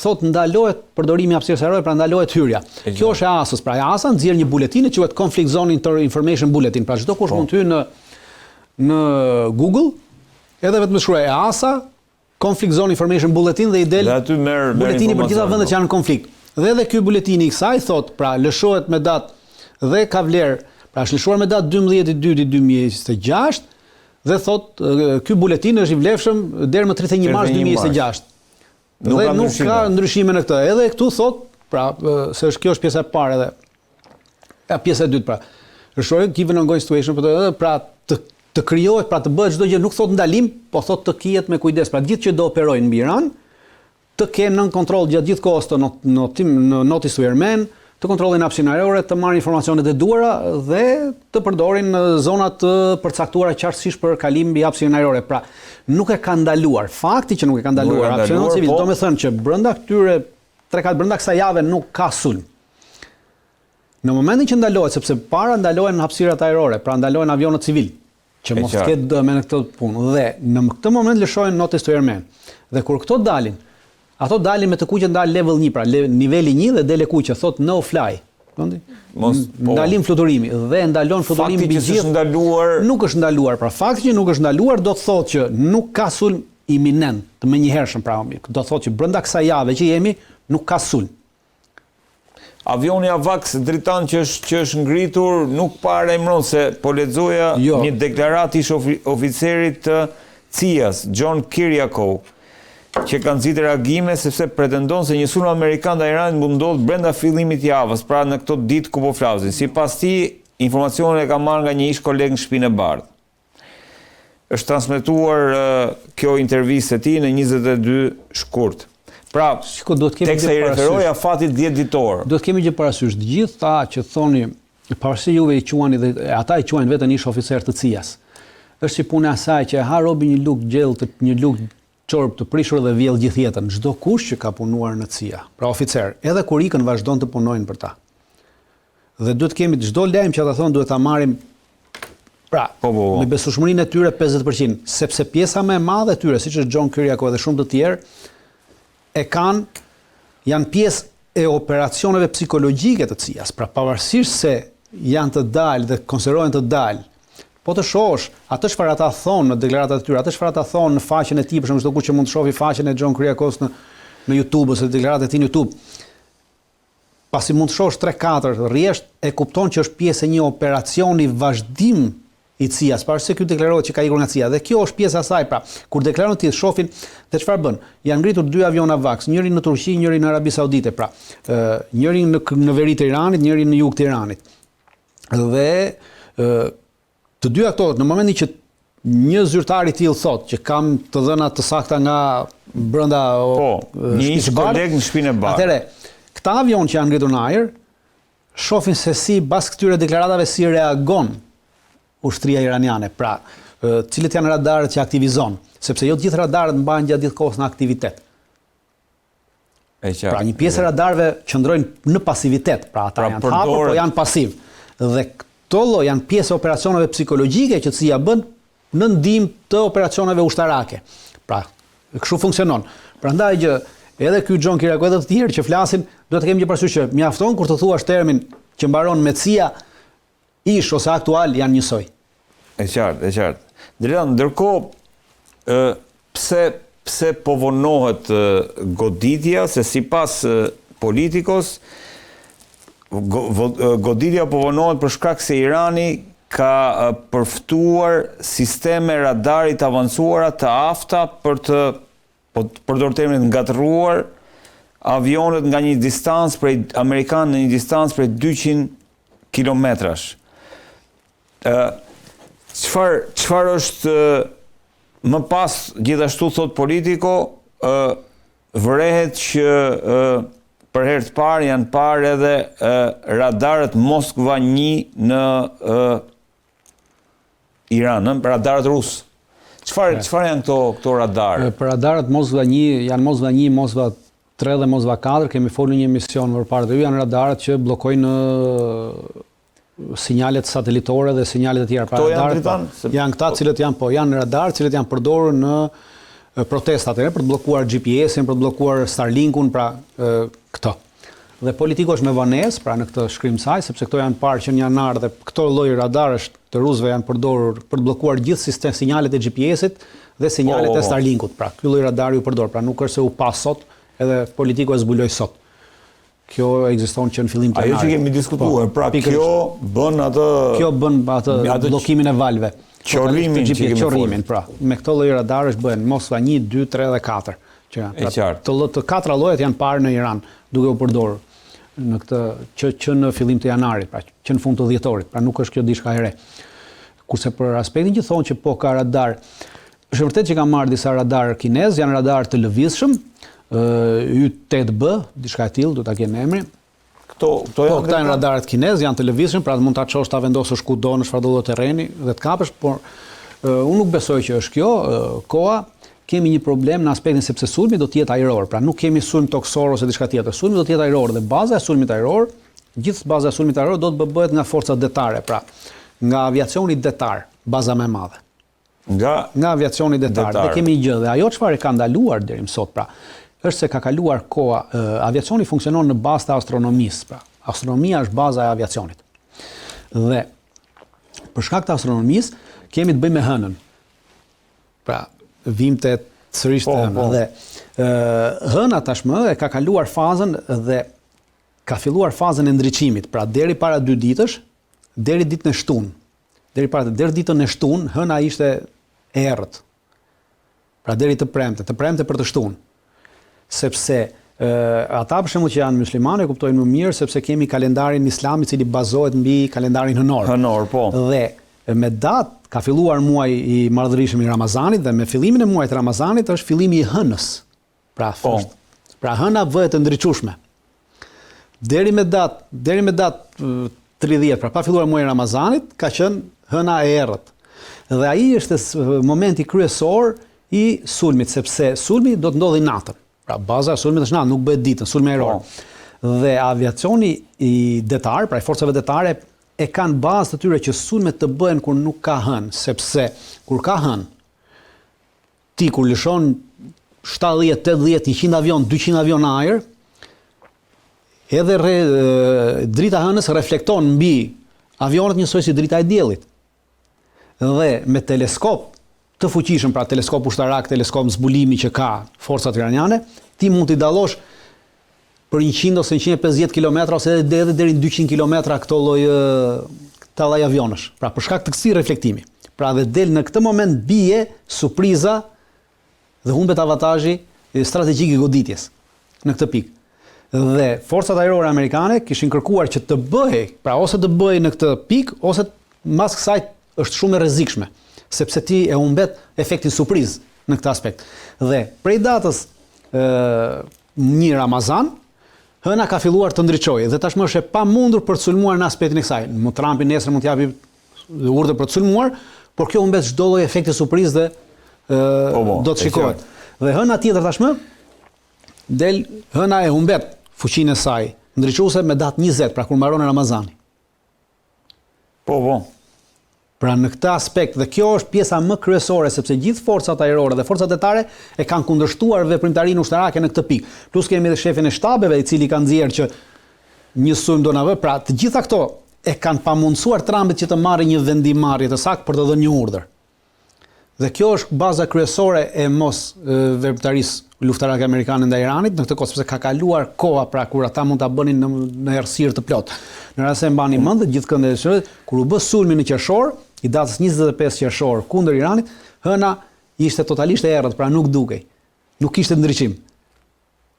thot ndalohet përdorimi I hapësirës ajrore, pra ndalohet hyrja. Kjo është EASA-s, pra EASA nxjerr një buletin që quhet Conflict Zone Information Bulletin, pra çdo kush mund të hyjë në Google, edhe vetëm shkruaj EASA Conflict Zone Information Bulletin dhe I del buletini për gjitha vendet që janë në konflikt. Dhe edhe ky buletini I kësaj thot, pra lëshohet me datë dhe ka vlerë, pra është lëshuar me datë 12/2/2026 dhe thot ky buletin është I vlefshëm deri më 31 mars 2026. Dhe nuk ka ndryshime në këtë. Edhe këtu thot, pra se kjo është pjesa e parë edhe pjesa e dytë, pra është given ongoing situation, pra të krijohet, pra të bëhet çdo gjë, nuk thot ndalim, po thot të kihet me kujdes, pra gjithë që do operojnë mbi Iran, të kenë nën kontroll gjatë gjithë kohës të notice to airmen, të kontrollin hapësirën ajrore, të marrin informacionet e duhura dhe të përdorin në zona të përcaktuara qartësisht për kalim mbi hapësirën ajrore. Pra, nuk e ka ndaluar. Fakti që nuk e ka ndaluar hapësirën civil, do të thënë që brenda këtyre 3-4 brenda kësaj jave nuk ka sulm. Në momentin që ndalohet, sepse para ndalohen hapësirat ajrore, pra ndalohen avionët civil, që mos ketë dëme në këtë punë. Dhe në këtë moment lëshojnë notice to airmen. Dhe kur këto dalin, ato dalin me të kuqe ndal level 1, pra niveli 1 dhe dele kuqe, thot no fly. Ndalim fluturimi dhe ndalon fluturimin mbi gjithë. Nuk është ndaluar, pra fakti që nuk është ndaluar do të thotë që nuk ka sulm iminent, të menjëhershëm, pra do të thotë që brenda kësaj jave që jemi nuk ka sulm. Avioni Avax dritan që është ngritur nuk paremron se po lexoja një deklaratë ish oficerit të CIA-s, John Kiriakou, që kanë nxitur reagime sepse pretendon se një sulm amerikan ndaj Iranit mund ndodh brenda fillimit të javës, pra në këto ditë ku po flasin. Sipas tij, informacionin e ka marrë nga një ish koleg në Shtëpinë e Bardhë. Është transmetuar kjo intervistë e tij në 22 shkurt. Pra, teksa I referoi afatit 10 ditor. Do të kemi gjë parasysh, të gjithë ta që thoni, pavarësisht juve I quani dhe ata I quajnë veten ish oficer të CIA-s. Është si puna e asaj që ha robi një lugë gjellë, një lugë çorb të prishur dhe vjell gjithë jetën çdo kush që ka punuar në CIA. Pra oficer, edhe kur ikën vazhdon të punojnë për ta. Dhe duhet kemi çdo lajm që ata thonë duhet ta marrim me besueshmërinë e tyre 50%, sepse pjesa më e madhe e tyre, siç është John Kiriakou dhe shumë të tjerë, janë pjesë e operacioneve psikologjike të CIA-s. Pra pavarësisht se janë të dalë dhe konsiderohen të dalë, po të shohësh atë çfarë ata thonë në deklaratat e tyre, atë çfarë ata thonë në faqen e tij, për shembull çdo kush që mund të shohë faqen e John Kiriakous në YouTube ose deklaratat e tij në YouTube. Pasi mund të shohësh 3-4 rresht, e kupton që është pjesë e një operacioni vazhdim i CIA-s, pavarësisht se ky deklarohet që ka ikur nga CIA. Dhe kjo është pjesa e saj, pra, kur deklaron ti shohin dhe çfarë bën. Janë ngritur 2 aviona Vax, njëri në Turqi, njëri në Arabi Saudite, pra. Njëri në veri të Iranit, njëri në jug të Iranit. Dhe të dy ato, në momentin që një zyrtar i tillë thotë që kam të dhëna të sakta nga brenda një ish koleg në shtëpinë e bardhë. Atëherë, këta avion që janë ngritur në ajër, shohin se si bas këtyre deklaratave si reagon ushtria iraniane, pra, cilët janë radarët që aktivizon, sepse jo të gjithë radarët mbajnë gjatë gjithë kohës në aktivitet. Pra, një pjesë e radarëve qëndrojnë në pasivitet, pra ata janë të hapur, po janë pasiv. Dhe këto lloj janë pjesë e operacioneve psikologjike që CIA bën në ndihmë të operacioneve ushtarake. Pra, kështu funksionon. Prandaj që edhe ky John Kiriakou dhe të tjerë që flasin, duhet të kemi një parasysh që mjafton kur të thuash termin që mbaron me CIA, ish ose aktual janë njësoj. E qartë. Ndërkohë, pse po vonohet goditja, se sipas Politikos, goditja po vonohet për shkak se Irani ka përftuar sisteme radarit avancuara të afta për të përdor termin ngatruar avionet nga një distancë prej amerikan në një distancë prej 200 kilometrash. Çfarë është më pas, gjithashtu thot Politico, vërehet që për herë të parë janë parë edhe radarët Moskva 1 në Iran, radarët rusë. Çfarë janë këto radarë? Për radarët Moskva 1, janë Moskva 1, Moskva 3 dhe Moskva 4, kemi folur një emision më parë dhe janë radarët që bllokojnë sinjalet satelitore dhe sinjalet e tjera. Këto janë dritan? Janë këta cilët janë radarë, cilët janë përdorur në protestat për të bllokuar GPS-in, për të bllokuar Starlinkun, pra këto. Dhe Politico është me vonesë, pra në këtë shkrim saj, sepse këto janë parë që në janar dhe këto lloj radarësh të rusëve janë përdorur për të bllokuar gjithë sinjalet e GPS-it dhe sinjalet e Starlinkut. Pra ky lloj radari u përdor, pra nuk është se u pa sot, edhe Politico e zbuloi sot. Kjo ekziston që në fillim të janarit. Ajo që kemi diskutuar, pra kjo bën atë bllokimin e valve. Qorrimin, pra. Me këto lloj radarësh bëhen Moskva 1, 2, 3 dhe 4. Të 4 llojet janë parë në Iran, duke u përdorur në këtë që në fillim të janarit, pra që në fund të dhjetorit, pra nuk është kjo diçka e re. Kurse për aspektin që thonë që po ka radar, është vërtet që ka marrë disa radar kinez, janë radar të lëvizshëm, Y8B, diçka e tillë, do ta kenë emrin. Këta janë radarët kinez, janë të lëvizshëm, pra mund ta çosh ta vendosësh kudo në çfarëdo lloj terreni dhe të kapësh, por unë nuk besoj që është kjo koha. Kemi një problem në aspektin sepse sulmi do të jetë ajror, pra nuk kemi sulm toksor ose diçka tjetër. Sulmi do të jetë ajror dhe baza e sulmit ajror, gjithë baza e sulmit ajror do të bëhet nga forcat detare, pra nga aviacioni detar, baza më e madhe. Nga aviacioni detar. Dhe kemi një gjë dhe ajo çfarë ka ndaluar deri më sot, pra është se ka kaluar koha, aviacioni funksionon në bazë të astronomisë, pra. Astronomia është baza e aviacionit. Dhe për shkak të astronomisë kemi të bëjmë me hënën. Pra, vimte sërish të hënë. Dhe hëna tashmë e ka kaluar fazën dhe ka filluar fazën e ndriçimit. Pra, deri para 2 ditësh, deri ditën e shtunë. Deri ditën e shtunë, hëna ishte e errët. Pra, deri të premte për të shtunë. Sepse ata për shembull që janë muslimanë kuptojnë më mirë sepse kemi kalendarin islam i cili bazohet mbi kalendarin hënor. Hënor, po. Dhe me datë ka filluar muaji i marrëdhënishëm i Ramazanit dhe me fillimin e muajit Ramazanit është fillimi i hënës. Pra, pra hëna bëhet e ndriçueshme. Deri me datë 30, pra pa filluar muaji i Ramazanit, ka qenë hëna e errët. Dhe ai është momenti kryesor i sulmit, sepse sulmi do të ndodhi natën. Pra baza e sulmit është natë, nuk bëhet ditën, sulmi ajror. Dhe aviacioni i detar, pra i forcave detare, e kanë bazë të tyre që sulmet të bëhen kur nuk ka hënë, sepse kur ka hënë, ti kur lëshon 70, 80, 100 avion, 200 avion në ajër, edhe drita hënës reflekton mbi avionët njësoj si drita e diellit. Dhe me teleskop të fuqishëm, pra teleskop ushtarak, teleskop zbulimi që ka forcat iraniane, ti mund t'i dallosh për 100 ose 150 km ose edhe deri në 200 km këto lloj avionësh. Pra për shkak të kësaj reflektimi. Pra dhe del në këtë moment bie surpriza dhe humbet avatazhi strategjik i goditjes në këtë pikë. Dhe forcat ajrore amerikane kishin kërkuar që të bëhej, pra ose të bëhej në këtë pikë ose mas kësaj është shumë e rrezikshme, sepse ti e humbet efektin surprizë në këtë aspekt. Dhe prej datës 1 Ramazan hëna ka filluar të ndriçojë dhe tashmë është e pamundur për të sulmuar në aspektin e kësaj. Trumpi nesër mund të japi urdhër për të sulmuar, por kjo humbet çdo lloj efekti surprizë dhe do të shikohet. Dhe hëna tjetër tashmë del hëna e humbet fuqinë e saj ndriçuese me datë 20, pra kur mbaron Ramazani. Po. Pra në këtë aspekt, dhe kjo është pjesa më kryesore, sepse gjithë forcat ajrore dhe forcat detare e kanë kundërshtuar veprimtarinë ushtarake në këtë pikë. Plus kemi edhe shefin e shtabeve, i cili ka nxjerrë që një sulm do na vë, pra të gjitha këto e kanë pamundsuar Trumpit që të marrë një vendimarrje të saktë për të dhënë një urdhër. Dhe kjo është baza kryesore e mos veprimtarisë luftarake amerikane ndaj Iranit në këtë kohë, sepse ka kaluar koha pra kur ata mund ta bënin në errësirë të plotë. Në rast se mbani mend gjithë këndeshët, kur u bë sulmi në qershor, i datës 25 qershor kundër Iranit, hëna ishte totalisht e errët, pra nuk dukej. Nuk kishte ndriçim.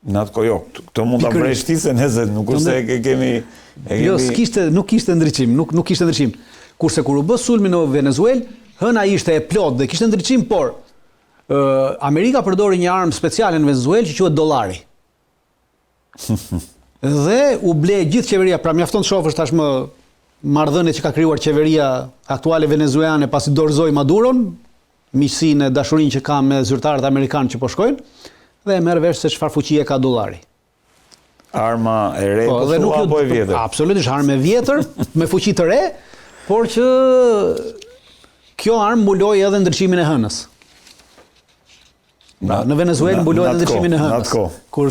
Në atë kohë jo, këto mund ta breshtisë nëse nuk është se kemi Jo, nuk kishte ndriçim, nuk kishte ndriçim. Kurse kur u bë sulmi në Venezuelë, hëna ishte e plotë dhe kishte ndriçim, por Amerika përdori një armë speciale në Venezuelë që quhet dollari. Dhe u ble gjithë qeveria, pra mjafton të shohësh tashmë marrëdhëniet që ka krijuar qeveria aktuale venezuelane pasi dorëzoi Maduron, miqësinë e dashurinë që ka me zyrtarët amerikanë që po shkojnë, dhe e merr vesh se çfarë fuqie ka dollari. Arma e re apo e vjetër? Absolutisht armë e vjetër me fuqi të re, por që kjo armë mbuloi edhe ndriçimin e hënës. Në Venezuelë mbuloi edhe ndriçimin e hënës. Kur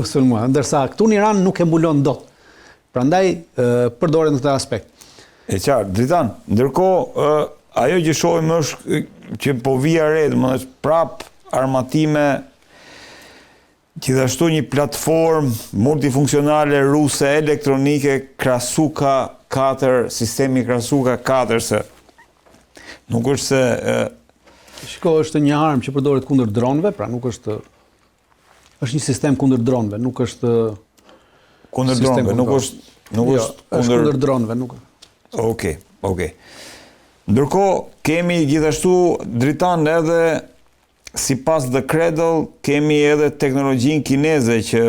sulmua, ndërsa këtu në Iran nuk e mbulon dot. Prandaj përdoret në këtë aspekt. E qartë, Dritan, ndërkohë ajo që shohim është që po vija re, domethënë prap armatime, gjithashtu një platformë multifunksionale ruse elektronike Krasuka 4, sistemi Krasuka 4 se nuk është se Shiko, është një armë që përdoret kundër dronëve, pra nuk është një sistem kundër dronëve, nuk është kundër dronëve, nuk është kundër dronëve, nuk. Okej. Ndërkohë kemi gjithashtu Dritan edhe sipas The Cradle kemi edhe teknologjinë kineze që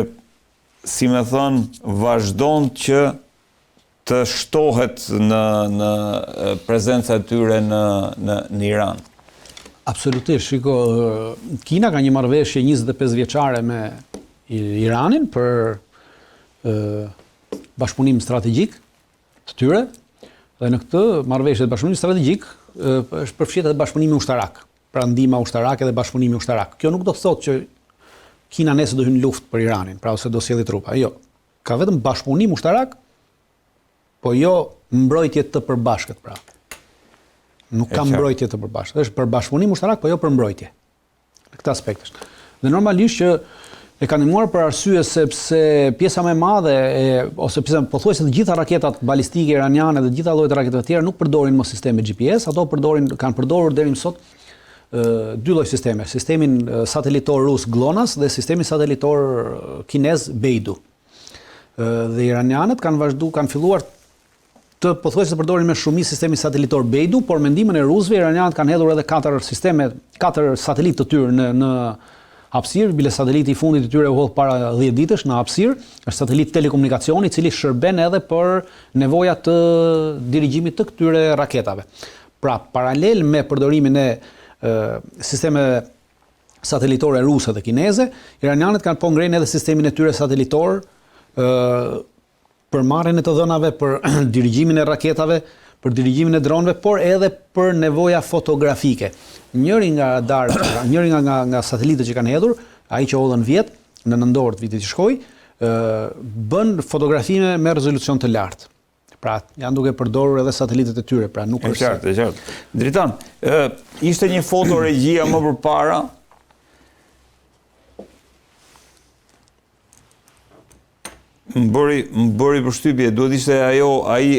si më thon vazhdon që të shtohet në prezenca e tyre në Iran. Absolutisht, shiko, Kina ka një marrëveshje 25 vjeçare me Iranin për bashkëpunim strategjik të tyre, dhe në këtë marrëveshje të bashkëpunimit strategjik është përfshihet edhe bashkëpunimi ushtarak, pra ndihma ushtarake dhe bashkëpunimi ushtarak. Kjo nuk do të thotë që Kina nesër do hyjë në luftë për Iranin, pra ose do sjellë trupa. Jo, ka vetëm bashkëpunim ushtarak, po jo mbrojtje të përbashkët, pra. Nuk ka mbrojtje të përbashkët. Është për bashkëpunim ushtarak, po jo për mbrojtje. Në këtë aspekt është. Dhe normalisht që e kanë ndihmuar për arsye sepse pjesa më e madhe ose pjesa pothuajse të gjitha raketat balistike iraniane dhe të gjitha llojet e raketave të tjera nuk përdorin më sisteme GPS, ato kanë përdorur deri më sot dy lloj sisteme, sistemin satelitor rus GLONASS dhe sistemin satelitor kinez Beidou. Dhe iranianët kanë filluar të pothuajse të përdorin me shumë sistemin satelitor Beidou, por me ndihmën e rusëve iranianët kanë hedhur edhe 4 satelitë të tyre në hapësirë. Bile sateliti i fundit të tyre u hodh para 10 ditësh në hapësirë, është satelit telekomunikacioni i cili shërben edhe për nevojat të dirigjimit të këtyre raketave. Pra, paralel me përdorimin e sisteme satelitore ruse dhe kineze, iranianët kanë po ngrenë edhe sistemin e tyre satelitor për marrjen e të dhënave, për dirigjimin e raketave, për dirigjimin e dronëve, por edhe për nevoja fotografike. Njëri nga satelitët që kanë hedhur, ai që hodhën vjet në nëndor të vitit që shkoi, bën fotografime me rezolucion të lartë. Pra, janë duke përdorur edhe satellitët e tyre, pra nuk është. E qartë. Dritan, ishte një fotoregjia më përpara. Më bëri përshtypje, duhet ishte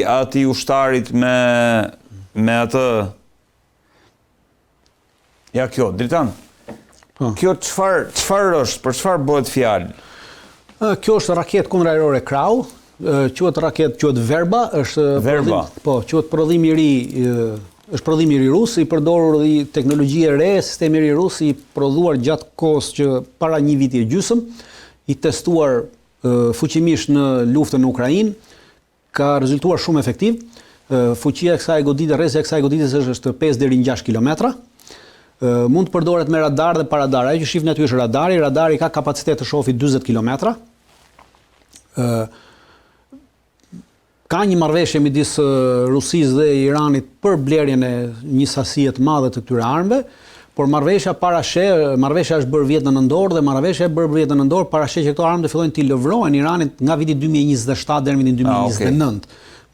ati ushtarit me atë. Ja kjo, Dritan. Kjo çfarë është, për çfarë bëhet fjalë? Kjo është raketë kundërajrore Krau, quhet Verba, Verba. Quhet prodhim i ri, është prodhim i ri rus, i përdorur dhe teknologji e re, sistemi i ri rus i prodhuar gjatë kohës që para një viti e gjysmë, i testuar fuqimisht në luftën në Ukrainë, ka rezultuar shumë efektiv. Fuqia e kësaj godite, rrezja e kësaj goditës është 5 deri në 6 kilometra. Mund të përdoret me radar dhe paradar. Ajo që shihni aty është radari ka kapacitet të shohë 40 kilometra. Ka një marrëveshje midis Rusisë dhe Iranit për blerjen e një sasie të madhe të këtyre armëve, por marrëveshja është bërë vjet në nëndor dhe marrëveshja e bërë vjet në nëndor parasheh që këto armë të fillojnë të lëvrohen Iranit nga viti 2027 deri në vitin 2029.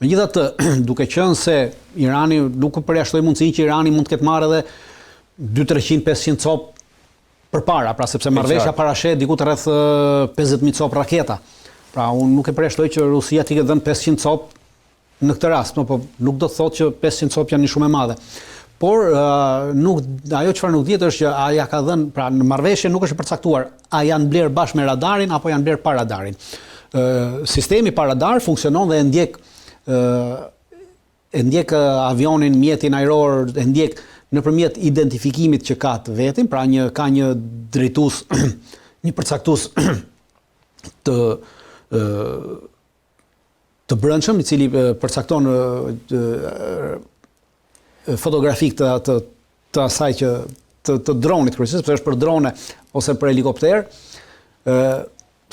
Megjithatë, duke qenë se Irani nuk përjashtoi mundësinë që Irani mund të ketë marrë edhe 200-300-500 cop përpara, pra sepse marrëveshja parasheh diku të rreth 50.000 cop raketa. Pra unë nuk e përjashtoj që Rusia t'i ketë dhënë 500 cop në këtë rast, po nuk do të thotë që 500 cop janë një shumë e madhe. Por ajo çfarë nuk dihet është që a ja ka dhënë, pra në marrëveshje nuk është përcaktuar a janë bler bashkë me radarin apo janë bler pa radarin. Sistemi pa radar funksionon dhe e ndjek avionin, mjetin ajror, e ndjek nëpërmjet identifikimit që ka të vetin, pra ka një drejtues, një përcaktues të brendshëm, i cili përcakton fotografik të asaj që të dronit kryesisht, sepse është për drone ose për helikopter,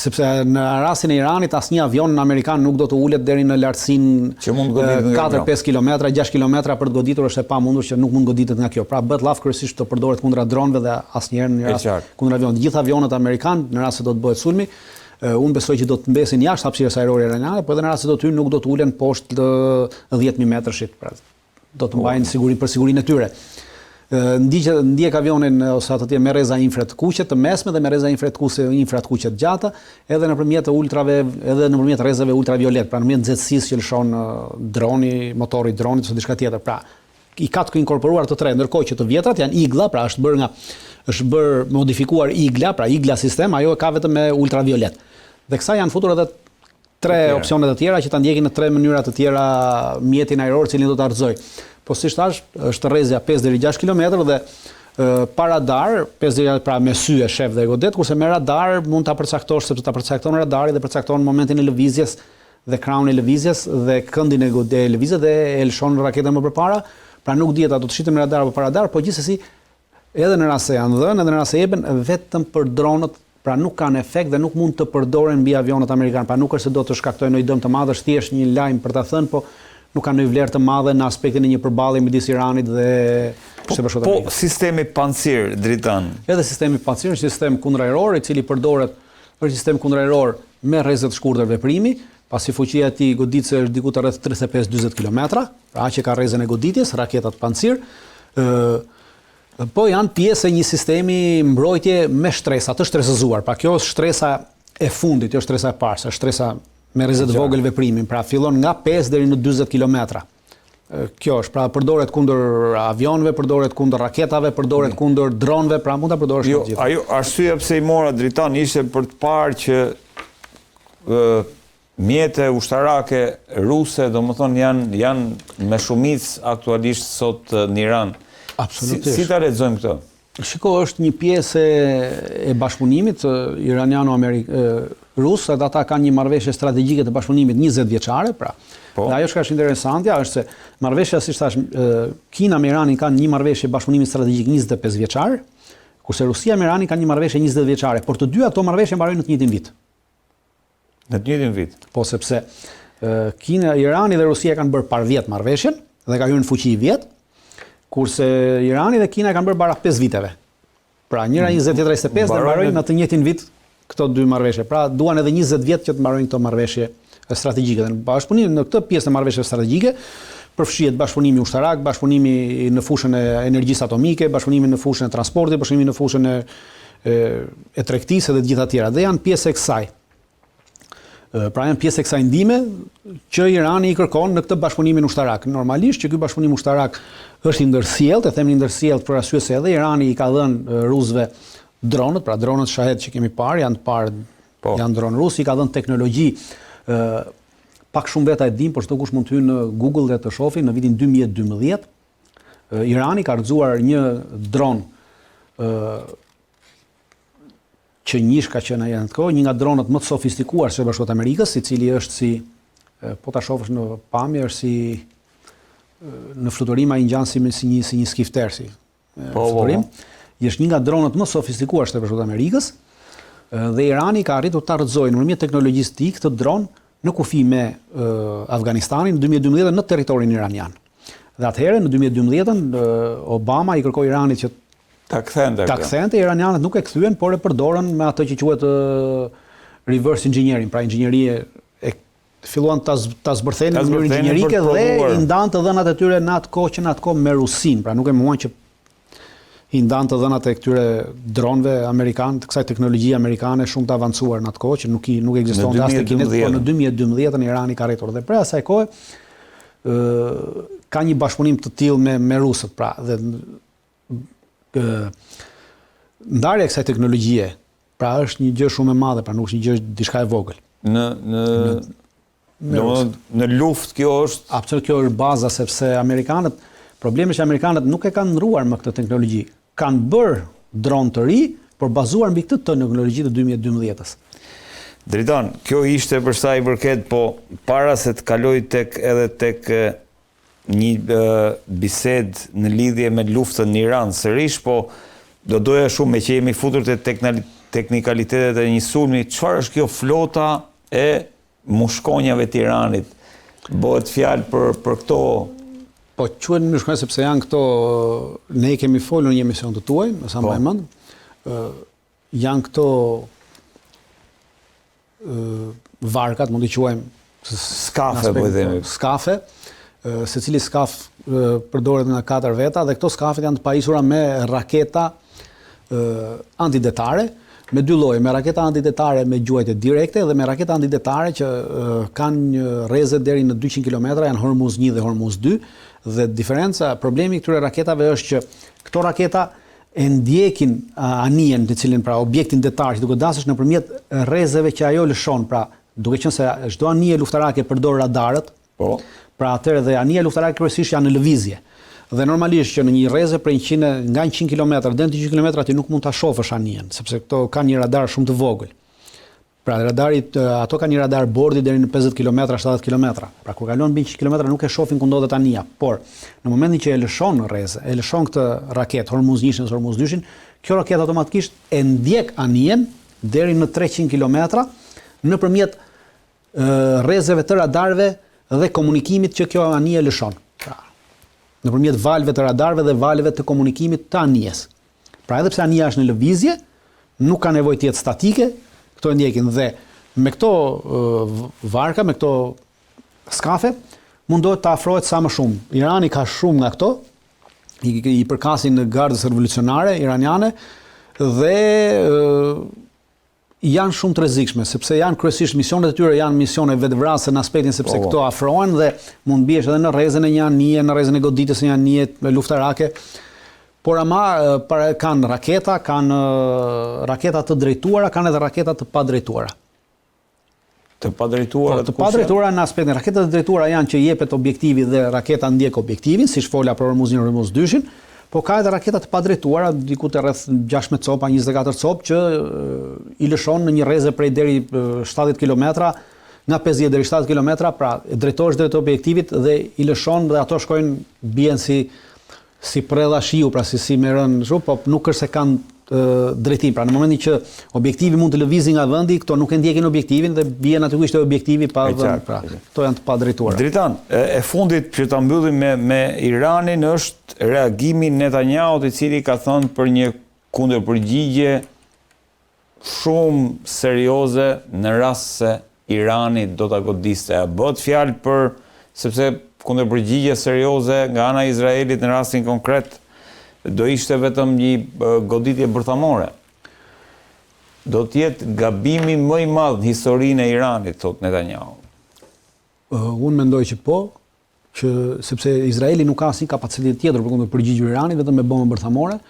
sepse në rastin e Iranit asnjë avion amerikan nuk do të ulet deri në lartësinë 4-5 km, 6 km për të goditur, është e pamundur që nuk mund goditet nga kjo. Pra bëhet llaf kryesisht të përdoret kundra dronëve dhe asnjëherë në rast kundra avionit. Të gjithë avionët amerikan në rast se do të bëhet sulmi, unë besoj që do të mbesin jashtë hapësirës ajrore iraniane, por edhe në rast se do të hyjnë nuk do të ulen poshtë 10.000 metrashit. Pra do të mbajnë për sigurinë e tyre. Ndjek avionin ose atë me rreza infra të kuqe të mesme dhe me rreza infra të kuqe të gjata, edhe nëpërmjet ultrave, edhe nëpërmjet rrezave ultraviolet, pra nëpërmjet nxehtësisë që lëshon droni, motori i dronit ose diçka tjetër. Pra i ka të inkorporuar të tre, ndërkohë që të vjetrat janë igla, pra është bërë modifikuar igla, pra igla sistem, ajo ka vetëm me ultraviolet. Dhe kësaj janë futur edhe 3 opsione të tjera që ta ndjekin në 3 mënyra të tjera mjetin ajror, cilin do ta argëzoj. Po si thash, është rrezja 5 deri 6 km dhe pa radar, 5 deri pra me sy e shef dhe godet, kurse me radar mund ta përcaktosh, sepse ta përcakton radari dhe përcakton momentin e lëvizjes dhe krahun e lëvizjes dhe këndin e godet e lëvizjes dhe e lëshon raketën më përpara. Pra nuk dihet a do të shitet me radar apo pa radar, po gjithsesi edhe në rast se janë dhënë, edhe në rast se jepen vetëm për dronët, pra nuk kanë efekt dhe nuk mund të përdoren mbi avionët amerikanë. Pra nuk është se do të shkaktojnë ndonjë dëm të madh, është thjesht një lajm për ta thënë, po nuk kanë ndonjë vlerë të madhe në aspektin e një përballje midis Iranit dhe Shtetit Bashkuar të Amerikës. Po sistemi pancir, Dritan. Edhe sistemi pancir është sistem kundërajror i cili përdoret është sistem kundërajror me rrezë të shkurtër veprimi, pasi fuqia e tij goditse është diku të rreth 35-40 km, pra që ka rrezën e goditjes, raketat pancir. Po janë pjesë e një sistemi mbrojtje me shtresa, të shtresëzuar. Pra kjo është shtresa e fundit, jo shtresa e parë, është shtresa me rrezë të vogël veprimin, pra fillon nga 5 deri në 40 km. Kjo është, pra përdoret kundër avionëve, përdoret kundër raketave, përdoret kundër dronëve, pra mund ta përdorësh të gjitha. Ajo arsyeja pse i mora Dritan ishte për të parë që mjete ushtarake ruse, domethënë janë me shumicë aktualisht sot në Iran. Absolutisht. Si ta lexojmë këtë? Shiko, është një pjesë e bashkëpunimit iraniano-rus, edhe ata kanë një marrëveshje strategjike të bashkëpunimit 20 vjeçare, pra. Dhe ajo që është interesantja është se marrëveshja, siç thash, Kina me Iranin kanë një marrëveshje bashkëpunimi strategjik 25 vjeçar, Kurse Rusia me Iranin kanë një marrëveshje 20 vjeçare, por të dy ato marrëveshje mbarojnë në të njëjtin vit. Në të njëjtin vit. Po sepse Kina, Irani dhe Rusia kanë bërë par vjet marrëveshjen dhe ka hyrë në fuqi i vjet, kurse Irani dhe Kina kanë bërë para 5 viteve. Pra njëra 20, tjetra 25 dhe mbarojnë në të njëjtin vit këto dy marrëveshje. Pra duan edhe 20 vjet që të mbarojnë këto marrëveshje strategjike. Dhe në bashkëpunim në këtë pjesë të marrëveshjeve strategjike përfshihet bashkëpunimi ushtarak, bashkëpunimi në fushën e energjisë atomike, bashkëpunimi në fushën e transportit, bashkëpunimi në fushën e tregtisë dhe të gjitha tjera. Dhe janë pjesë e kësaj. Pra janë pjesë e kësaj ndime që Irani i kërkon në këtë bashkëpunimin ushtarak. Normalisht që ky bashkëpunim ushtarak është i ndërsjellët, e themi ndërsjellët për arsye se edhe Irani i ka dhënë rusëve dronët, pra dronët Shahed që kemi parë, janë të parë, janë dronë rusë, i ka dhënë teknologji pak shumë veta e dim, por çdo kush mund të hyjë në Google dhe të shohë në vitin 2012, Irani ka rrëzuar një dron që njësh ka qenë ai në kohë, një nga dronët më të sofistikuar së Bashkuara të Amerikës, i cili është si po ta shohësh në pamje, është si në fluturim ai ngjan si një skifter si. Fluturim. Është një nga dronët më sofistikuar së Bashkuara të Amerikës, dhe Irani ka arritur ta rrëzojë nëpërmjet teknologjisë të tij këtë dron në kufi me Afganistanin në 2012 në territorin iranian. Dhe atëherë në 2012 Obama i kërkoi Iranit që ta kthente, iranianët nuk e kthyen, por e përdorën me atë që quhet reverse engineering, pra inxhinierie filluan ta zbërthenin në mënyrë inxhinierike dhe i ndanë të dhënat e tyre në atë kohë që në atë kohë me Rusin, pra nuk e mohuan që i ndanë të dhënat e këtyre dronëve amerikanë, të kësaj teknologjie amerikane shumë të avancuar në atë kohë, që nuk ekzistonte as te Kinet, por në 2012 Irani ka arritur. Dhe për asaj kohë ka një bashkëpunim të tillë me rusët, pra dhe ndarja e kësaj teknologjie, pra është një gjë shumë e madhe, pra nuk është një gjë diçka e vogël. Në luftë kjo është? Absolutisht, kjo është baza, sepse amerikanët, problemi është që amerikanët nuk e kanë ndruar me këtë teknologji. Kanë bërë dronë të ri, por bazuar mbi këtë teknologji të 2012-s. Dritan, kjo ishte për sa i përket, po para se të kaloj edhe tek një bisedë në lidhje me luftën në Iran sërish, po do doja shumë me që jemi futur te teknikalitetet e një sulmi, çfarë është kjo flota e mushkonjave të Iranit? Bëhet fjalë për këto. Po quhen mushkonja sepse janë këto, ne kemi folur në një emision të tuaj, me sa më mend, janë këto varkat, mund t'i quajmë skafe, po i themi. Skafe, secili skaf përdoret nga 4 veta dhe këto skafet janë të pajisura me raketa antidetare, me 2 lloje, me raketa antidetare me gjuajtje direkte dhe me raketa antidetare që kanë një rrezë deri në 200 km, janë Hormuz 1 dhe Hormuz 2, dhe diferenca, problemi këtyre raketave është që këto raketa e ndjekin anijen, të cilin pra objektin detar që duke dasësh nëpërmjet rrezëve që ajo lëshon, pra duke qenë se çdo anije luftarake përdor radarët, pra atëherë dhe anija luftarake kryesisht janë në lëvizje. Dhe normalisht që në një rrezë prej nga 100 km deri në 200 km ti nuk mund ta shohësh anijen, sepse këto kanë një radar shumë të vogël. Pra ato kanë një radar bordi deri në 50 km, 70 km. Pra kur kalon mbi 100 km nuk e shohin ku ndodhet anija, por në momentin që e lëshon rrezë, e lëshon këtë raketë Hormuz 1 ose Hormuz 2, kjo raketë automatikisht e ndjek anijen deri në 300 km nëpërmjet rrezëve të radarëve dhe komunikimit që kjo anije lëshon. Pra, nëpërmjet valve të radarëve dhe valve të komunikimit të anijes. Pra edhe pse anija është në lëvizje, nuk ka nevojë të jetë statike, këto e ndjekin dhe me këto varka, me këto skafe, mundohet të afrohet sa më shumë. Irani ka shumë nga këto, i përkasin në gardës revolucionare iraniane dhe janë shumë të rrezikshme, sepse janë kryesisht misionet e tyre janë misione vetvrasëse në aspektin sepse këto afrohen dhe mund biesh edhe në rrezën e një anije, në rrezën e goditës së një anije luftarake. Por ama kanë raketa, kanë raketa të drejtuara, kanë edhe raketa të padrejtuara. Të padrejtuara? Të padrejtuara në aspektin raketat të drejtuara janë që jepet objektivi dhe raketa ndjek objektivin, siç fola për Hormuz 1 dhe Hormuz 2, po ka edhe raketa të padrejtuara, diku të rreth 16 copa, 24 copë, që i lëshon në një rrezë prej deri 70 km, nga 50 deri 70 km, pra drejtohesh drejt objektivit dhe i lëshon dhe ato shkojnë bien si prella shiu, pra si me rënë, po nuk është se kanë drejtim. Pra në momentin që objektivi mund të lëvizë nga vendi, këto nuk e ndjekin objektivin dhe bie natyrisht objektivi pa vend. Pra, këto janë të padrejtuara. Dritan, e fundit që ta mbyllim me Iranin është reagimi Netanyahu, i cili ka thënë për një kundërpërgjigje shumë serioze në rast se Irani do ta godiste. A bëhet fjalë për sepse kundërpërgjigje serioze nga ana e Izraelit në rastin konkret do ishte vetëm një goditje bërthamore. Do të jetë gabimi më i madh në historinë e Iranit, thot Netanyahu. Unë mendoj që po, sepse Izraeli nuk ka asnjë kapacitet tjetër për kundërpërgjigjur Iranit vetëm me bombë bërthamore.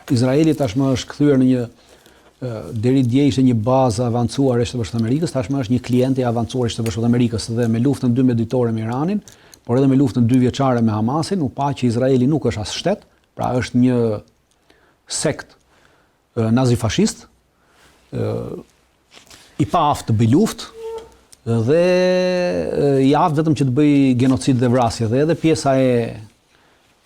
Izraeli tashmë është kthyer në një deri dje ishte një bazë avancuar e Shtetit Bashkuar të Amerikës, tashmë është një klient i avancuar i Shtetit Bashkuar të Amerikës dhe me luftën 12 ditore me Iranin, por edhe me luftën 2 vjeçare me Hamasin, u pa që Izraeli nuk është as shtet, pra është një sekt nazifashist, i pa aftë të bëj luftë dhe i aftë vetëm që të bëj genocid dhe vrasje, dhe edhe pjesa e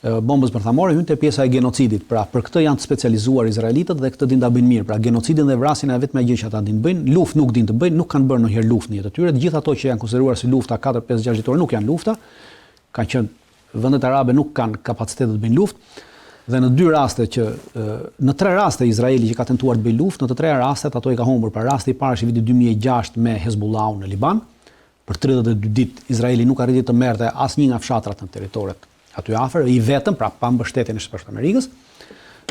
bombës bërthamore hyn te pjesa e genocidit. Pra për këtë janë të specializuar izraelitët dhe këtë din ta bëjnë mirë. Pra genocidin dhe vrasjen e vetëm gjë që ata din të bëjnë, luftë nuk din të bëjnë, nuk kanë bërë ndonjëherë luftë në jetën e tyre. Të gjitha ato që janë konsideruar si lufta 4, 5, 6 ditore nuk janë lufta. Ka qenë vendet arabe nuk kanë kapacitet të bëjnë luftë. Dhe në 2 raste që në 3 raste Izraeli që ka tentuar të bëjë luftë, në të 3 rastet ato i ka humbur. Pra rasti i parë është i vitit 2006 me Hezbollahun në Liban. Për 32 ditë Izraeli nuk arriti të merrte asnjë nga fshatrat në territoret aty afër, i vetëm, pra pa mbështetjen e Shtetit Bashkuar të Amerikës.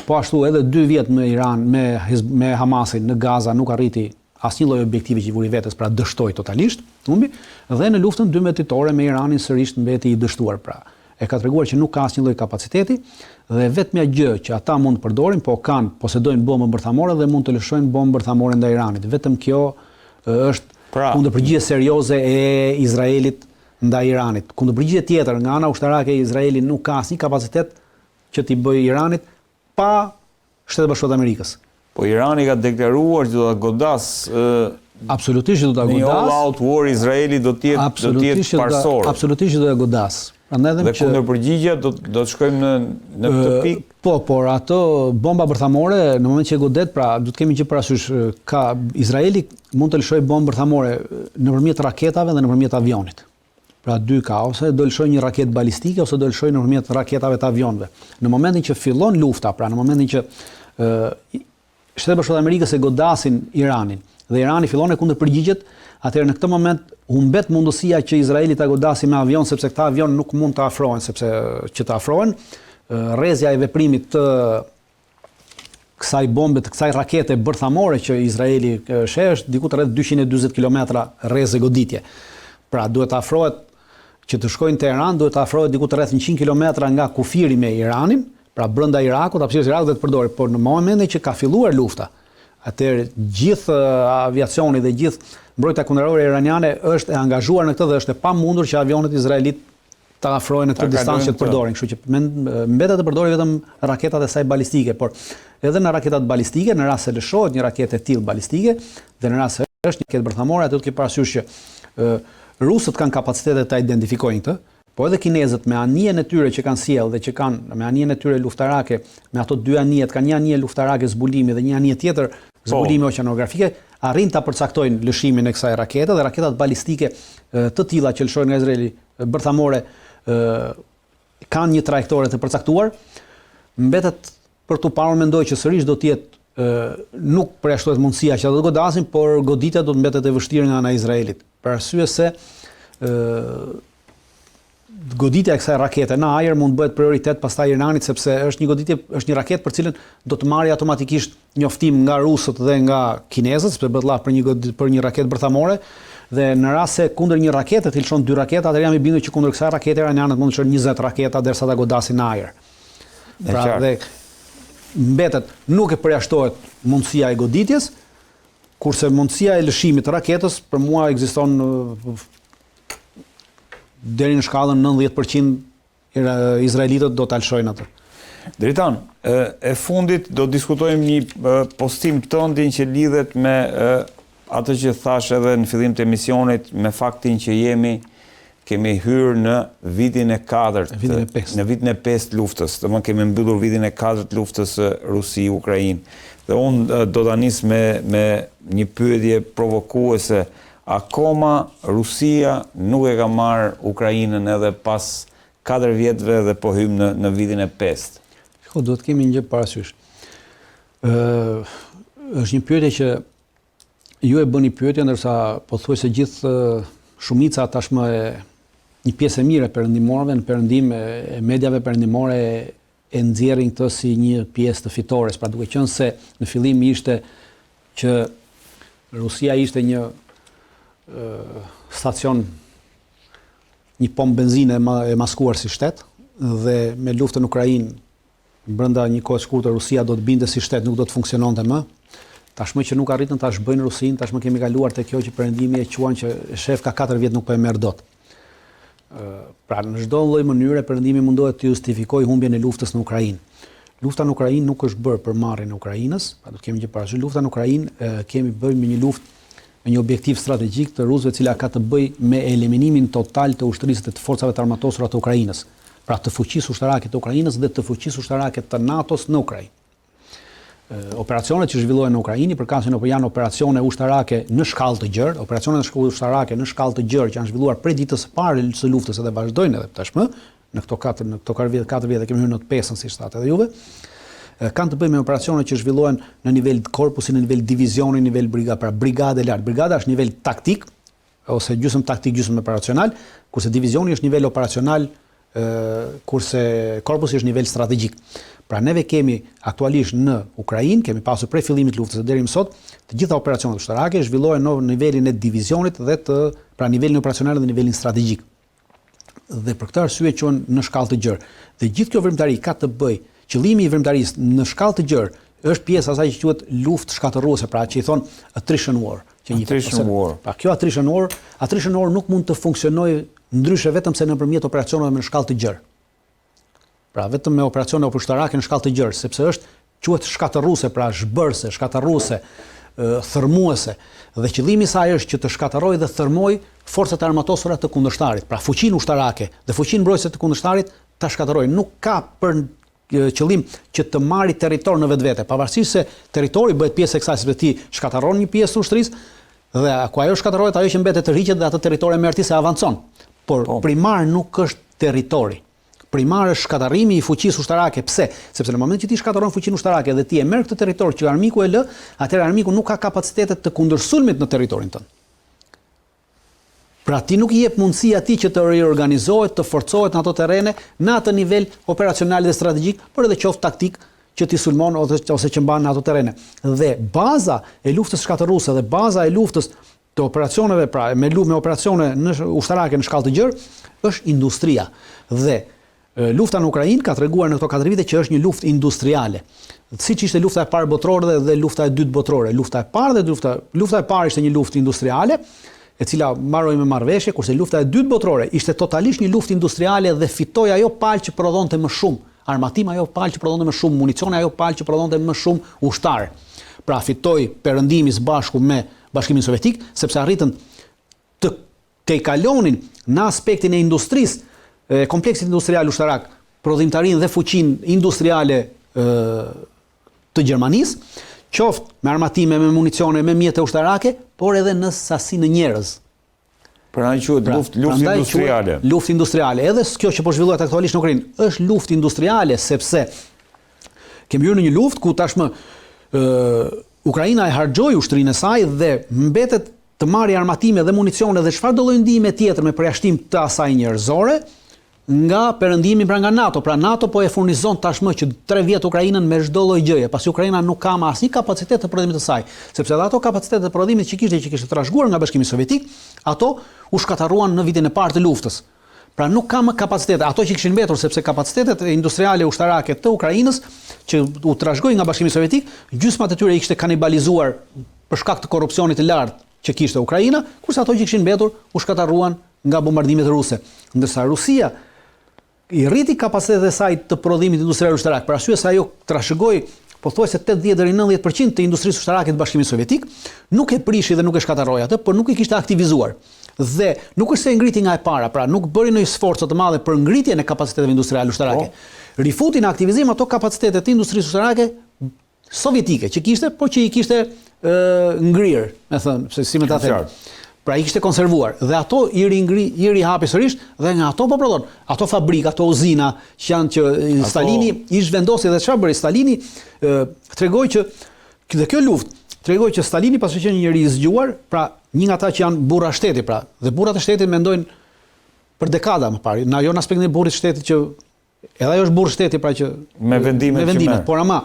Po ashtu edhe 2 vjet me Iran, me Hamasin në Gaza nuk arriti asnjë lloj objektivi që i vuri vetes, pra dështoi totalisht, humbi, dhe në luftën 12 ditore me Iranin sërish mbeti i dështuar, pra. E ka treguar që nuk ka asnjë lloj kapaciteti dhe vetmja gjë që ata mund të përdorin, posedojnë bombën bërthamore dhe mund të lëshojnë bombën bërthamore ndaj Iranit. Vetëm kjo është kundërpërgjigje serioze e Izraelit ndaj Iranit. Kundërpërgjigje tjetër nga ana ushtarake e Izraelit nuk ka asnjë kapacitet që t'i bëjë Iranit pa Shtetet Bashkuara të Amerikës. Po Irani ka deklaruar që do ta godas absolutisht do ta godas. Një all-out war Izraeli do të jetë parsor. Absolutisht do ta godas. Dhe kundërpërgjigja do të shkojmë në këtë pikë. Po, por ato bomba bërthamore në moment që godet, pra do të kemi që parasysh Izraeli mund të lëshojë bombë bërthamore nëpërmjet raketave dhe nëpërmjet avionit. Pra 2 ka, ose do lëshoj një raketë balistike ose do lëshoj nëpërmjet raketave të avionëve. Në momentin që fillon lufta, pra në momentin që Shtetet Bashkuara të Amerikës e godasin Iranin dhe Irani fillon e kundërpërgjigjet, atëherë në këtë moment humbet mundësia që Izraeli ta godasi me avion, sepse këta avion nuk mund të afrohen, sepse që të afrohen, rrezja e veprimit të kësaj bombe, të kësaj rakete bërthamore që Izraeli sheh është diku rreth 240 kilometra rrezë goditje. Pra duhet të afrohet që të shkojnë në Teheran, duhet të afrohet diku rreth 100 kilometra nga kufiri me Iranin, pra brenda Irakut, hapësirës Irakut dhe të përdorë, por në momentin që ka filluar lufta, atëherë gjithë aviacioni dhe gjithë mbrojtja kundërore iraniane është e angazhuar në këtë dhe është e pamundur që avionet izraelit ta afrohen në këtë distancë që të përdorin, kështu që mbetet të përdori vetëm raketat e saj balistike, por edhe në raketat balistike, në rast se lëshohet një raketë e tillë balistike dhe në rast se është një raketë bërthamore, atë do të ketë parasysh që rusët kanë kapacitetet ta identifikojnë këtë, po edhe kinezët me anijen e tyre që kanë sjellë dhe që kanë me anijen e tyre luftarake, me ato 2 anije, kanë një anije luftarake zbulimi dhe një anije tjetër zbulimi oqeanografike, arrin ta përcaktojnë lëshimin e kësaj rakete dhe raketat balistike të tilla që lëshojnë nga Izraeli bërthamore kanë një trajektore të përcaktuar. Mbetet për tu parë, mendoj që sërish do të jetë nuk përjashtohet mundësia që ata të godasin, por goditja do të mbetet e vështirë nga ana e Izraelit. Për arsye se goditja e kësaj rakete në ajër mund bëhet prioritet pastaj Iranit, sepse është një goditje, është një raketë për cilën do të marrë automatikisht njoftim nga rusët dhe nga kinezët, sepse bëhet laf për një raketë bërthamore, dhe në rast se kundër një rakete të lëshon 2 raketa, atëherë jam i bindur që kundër kësaj rakete iranianët mund të lëshojnë 20 raketa derisa ta godasin në ajër. Pra dhe mbetet nuk e përjashtohet mundësia e goditjes, kurse mundësia e lëshimit të raketës për mua ekziston deri në shkallën 90% izraelitët do ta lëshojnë atë. Dritan, e fundit do diskutojmë një postim tëndin që lidhet me atë që thash edhe në fillim të emisionit, me faktin që jemi kemi hyrë në vitin e 4, në vitin e 5 luftës, dhe më kemi mbyllur vitin e 4 luftës Rusi-Ukrainë. Dhe unë do të nis me një pyetje provokuese. Akoma Rusia nuk e ka marrë Ukrainën edhe pas 4 vjetëve dhe po hymë në vitin e 5. Do të kemi një gjë parasysh. Është një pyetje që ju e bëni pyetje, ndërsa po thuaj se gjithë shumica tashmë një pjesë e mirë e perëndimorëve në perëndim e mediave perëndimore e nxjerrin këtë si një pjesë të fitores, pra duke qenë se në fillim ishte që Rusia ishte një stacion, një pompë benzine e maskuar si shtet, dhe me luftën në Ukrainë brenda një kohë të shkurtër Rusia do të binte si shtet, nuk do të funksiononte më. Tashmë që nuk arritën ta zhbëjnë Rusinë, tashmë kemi kaluar te kjo që perëndimi e quan që shef ka 4 vjet nuk po e merr dot. Pra në çdo lloj mënyre perëndimi mundohet të justifikojë humbjen e luftës në Ukrainë. Lufta në Ukrainë nuk është bërë për marrjen e Ukrainës, pra do të kemi që parasysh lufta në Ukrainë kemi bërë me një luftë me një objektiv strategjik të rusëve, e cila ka të bëjë me eliminimin total të ushtrisë të forcave të armatosura të Ukrainës, pra të fuqisë ushtarake të Ukrainës dhe të fuqisë ushtarake të NATO-s në Ukrainë. Operacionet që zhvillohen në Ukrainë përkasin apo janë operacione ushtarake në shkallë të gjerë, operacionet ushtarake në shkallë të gjerë që janë zhvilluar prej ditës së parë së luftës edhe vazhdojnë edhe tashmë, në këto 4 vjet kemi hyrë në të 5-ën si shtatë edhe juve, kanë të bëjnë me operacione që zhvillohen në nivel korpusi, në nivel divizioni, në nivel brigade, pra brigade lart. Brigada është nivel taktik ose gjysmë taktik, gjysmë operacional, kurse divizioni është nivel operacional, kurse korpusi është nivel strategjik. Pra neve kemi aktualisht në Ukrainë, kemi pasur prej fillimit të luftës deri më sot, të gjitha operacionet ushtarake zhvillohen në nivelin e divizionit dhe pra nivelin operacional dhe nivelin strategjik. Dhe për këtë arsye quhen në shkallë të gjerë. Dhe gjithë kjo vrimtari ka të bëjë, qëllimi i vrimtarisë në shkallë të gjerë është pjesë asaj që quhet luftë shkatërruese, pra që i thon attrition war, war. Pra kjo attrition war nuk mund të funksionojë ndryshe vetëm se nëpërmjet operacioneve në shkallë të gjerë. Pra vetëm me operacione ushtarake në shkallë të gjerë, sepse quhet shkatërruese, pra zhbërse, shkatërruese, thërmuese, dhe qëllimi i saj është që të shkatërrojë dhe thërmojë forcat armatosura të kundërshtarit, pra fuqinë ushtarake dhe fuqinë mbrojtëse të kundërshtarit ta shkatërrojë. Nuk ka për qëllim që të marrë territor në vetvete, pavarësisht se territori bëhet pjesë e kësaj, sepse ti shkatërron një pjesë të ushtrisë dhe ku ajo shkatërrohet, ajo që mbetet të rriqet dhe atë territor e merr ti se avancon. Por primar nuk është territori. Primar është shkatërrimi i fuqisë ushtarake. Pse? Sepse në moment që ti shkatërron fuqinë ushtarake dhe ti e merr këtë territor që armiku e lë, atëherë armiku nuk ka kapacitetet të kundërsulmit në territorin tënd. Pra ti nuk I jep mundësi atij që të riorganizohet, të forcohet në ato terrene në atë nivel operacional dhe strategjik, por edhe qoftë taktik që ti sulmon ose që mban në ato terrene. Dhe baza e luftës shkatërruese dhe baza e luftës të operacioneve, pra me operacione ushtarake në shkallë të gjerë, është industria. Dhe lufta në Ukrainë ka treguar në këto 4 vite që është një luftë industriale. Siç ishte lufta e parë botërore dhe lufta e dytë botërore. Lufta e parë dhe lufta e parë ishte një luftë industriale, e cila mbaroi me marrëveshje, kurse lufta e dytë botërore ishte totalisht një luftë industriale dhe fitoi ajo palë që prodhonte më shumë, armatim ajo palë që prodhonte më shumë, municion ajo palë që prodhonte më shumë ushtar. Pra fitoi perëndimi së bashku me Bashkimin Sovjetik, sepse arritën të tejkalonin në aspektin e industrisë, kompleksit industrial ushtarak, prodhimtarinë dhe fuqinë industriale të Gjermanisë, qoftë me armatime, me municione, me mjete ushtarake, por edhe në sasi në njerëz. Pra quhet luftë industriale. Luftë industriale. Edhe kjo që po zhvillohet aktualisht në Ukrainë është luftë industriale, sepse kemi hyrë në një luftë ku tashmë Ukraina e harxhoi ushtrinë e saj dhe mbetet të marrë armatime dhe municione dhe çfarëdo lloj ndihme tjetër me përjashtim të asaj njerëzore nga perëndimi pra nga NATO. Pra NATO po e furnizon tashmë që 3 vjet Ukrainën me çdo lloj gjëje, pasi Ukraina nuk ka më asnjë kapacitet të prodhimit të saj, sepse ato kapacitetet të prodhimit që kishte trashëguar nga Bashkimi Sovjetik, ato u shkatërruan në vitin e parë të luftës. Pra nuk ka më kapacitete, ato që kishin mbetur, sepse kapacitetet industriale ushtarake të Ukrainës që u trashëgoi nga Bashkimi Sovjetik, gjysmat e tyre i kishte kanibalizuar për shkak të korrupsionit të lartë që kishte Ukraina, kurse ato që kishin mbetur u shkatërruan nga bombardimet ruse. Ndërsa Rusia I rriti kapacitetet e saj të prodhimit industrial ushtarak, për arsye se ajo trashëgoi pothuajse 80 deri 90% të industrisë ushtarake të Bashkimit Sovjetik, nuk e prishi dhe nuk e shkatërroi atë, por nuk I kishte aktivizuar. Dhe nuk është se ngriti nga e para, pra nuk bëri ndonjë sforco të madhe për ngritjen e kapaciteteve industriale ushtarake. Rifuti në aktivizim ato kapacitete të industrisë ushtarake sovjetike që kishte, po që i kishte ngrirë, me thënë, se si më ta them. Pra i kishte konservuar dhe ato i rihapi sërish dhe nga ato po prodhon. Ato fabrika, ato uzina që janë që Stalini ish vendosi dhe çfarë bëri Stalini tregoi që dhe kjo luftë tregoi që Stalini pasi qenë një njeri i zgjuar, pra një nga ata që janë burra shteti, pra dhe burrat e shtetit mendojnë për dekada më parë. Na jo në aspektin e burrit shtetit që edhe ajo është burr shteti, pra që me vendimet, por ama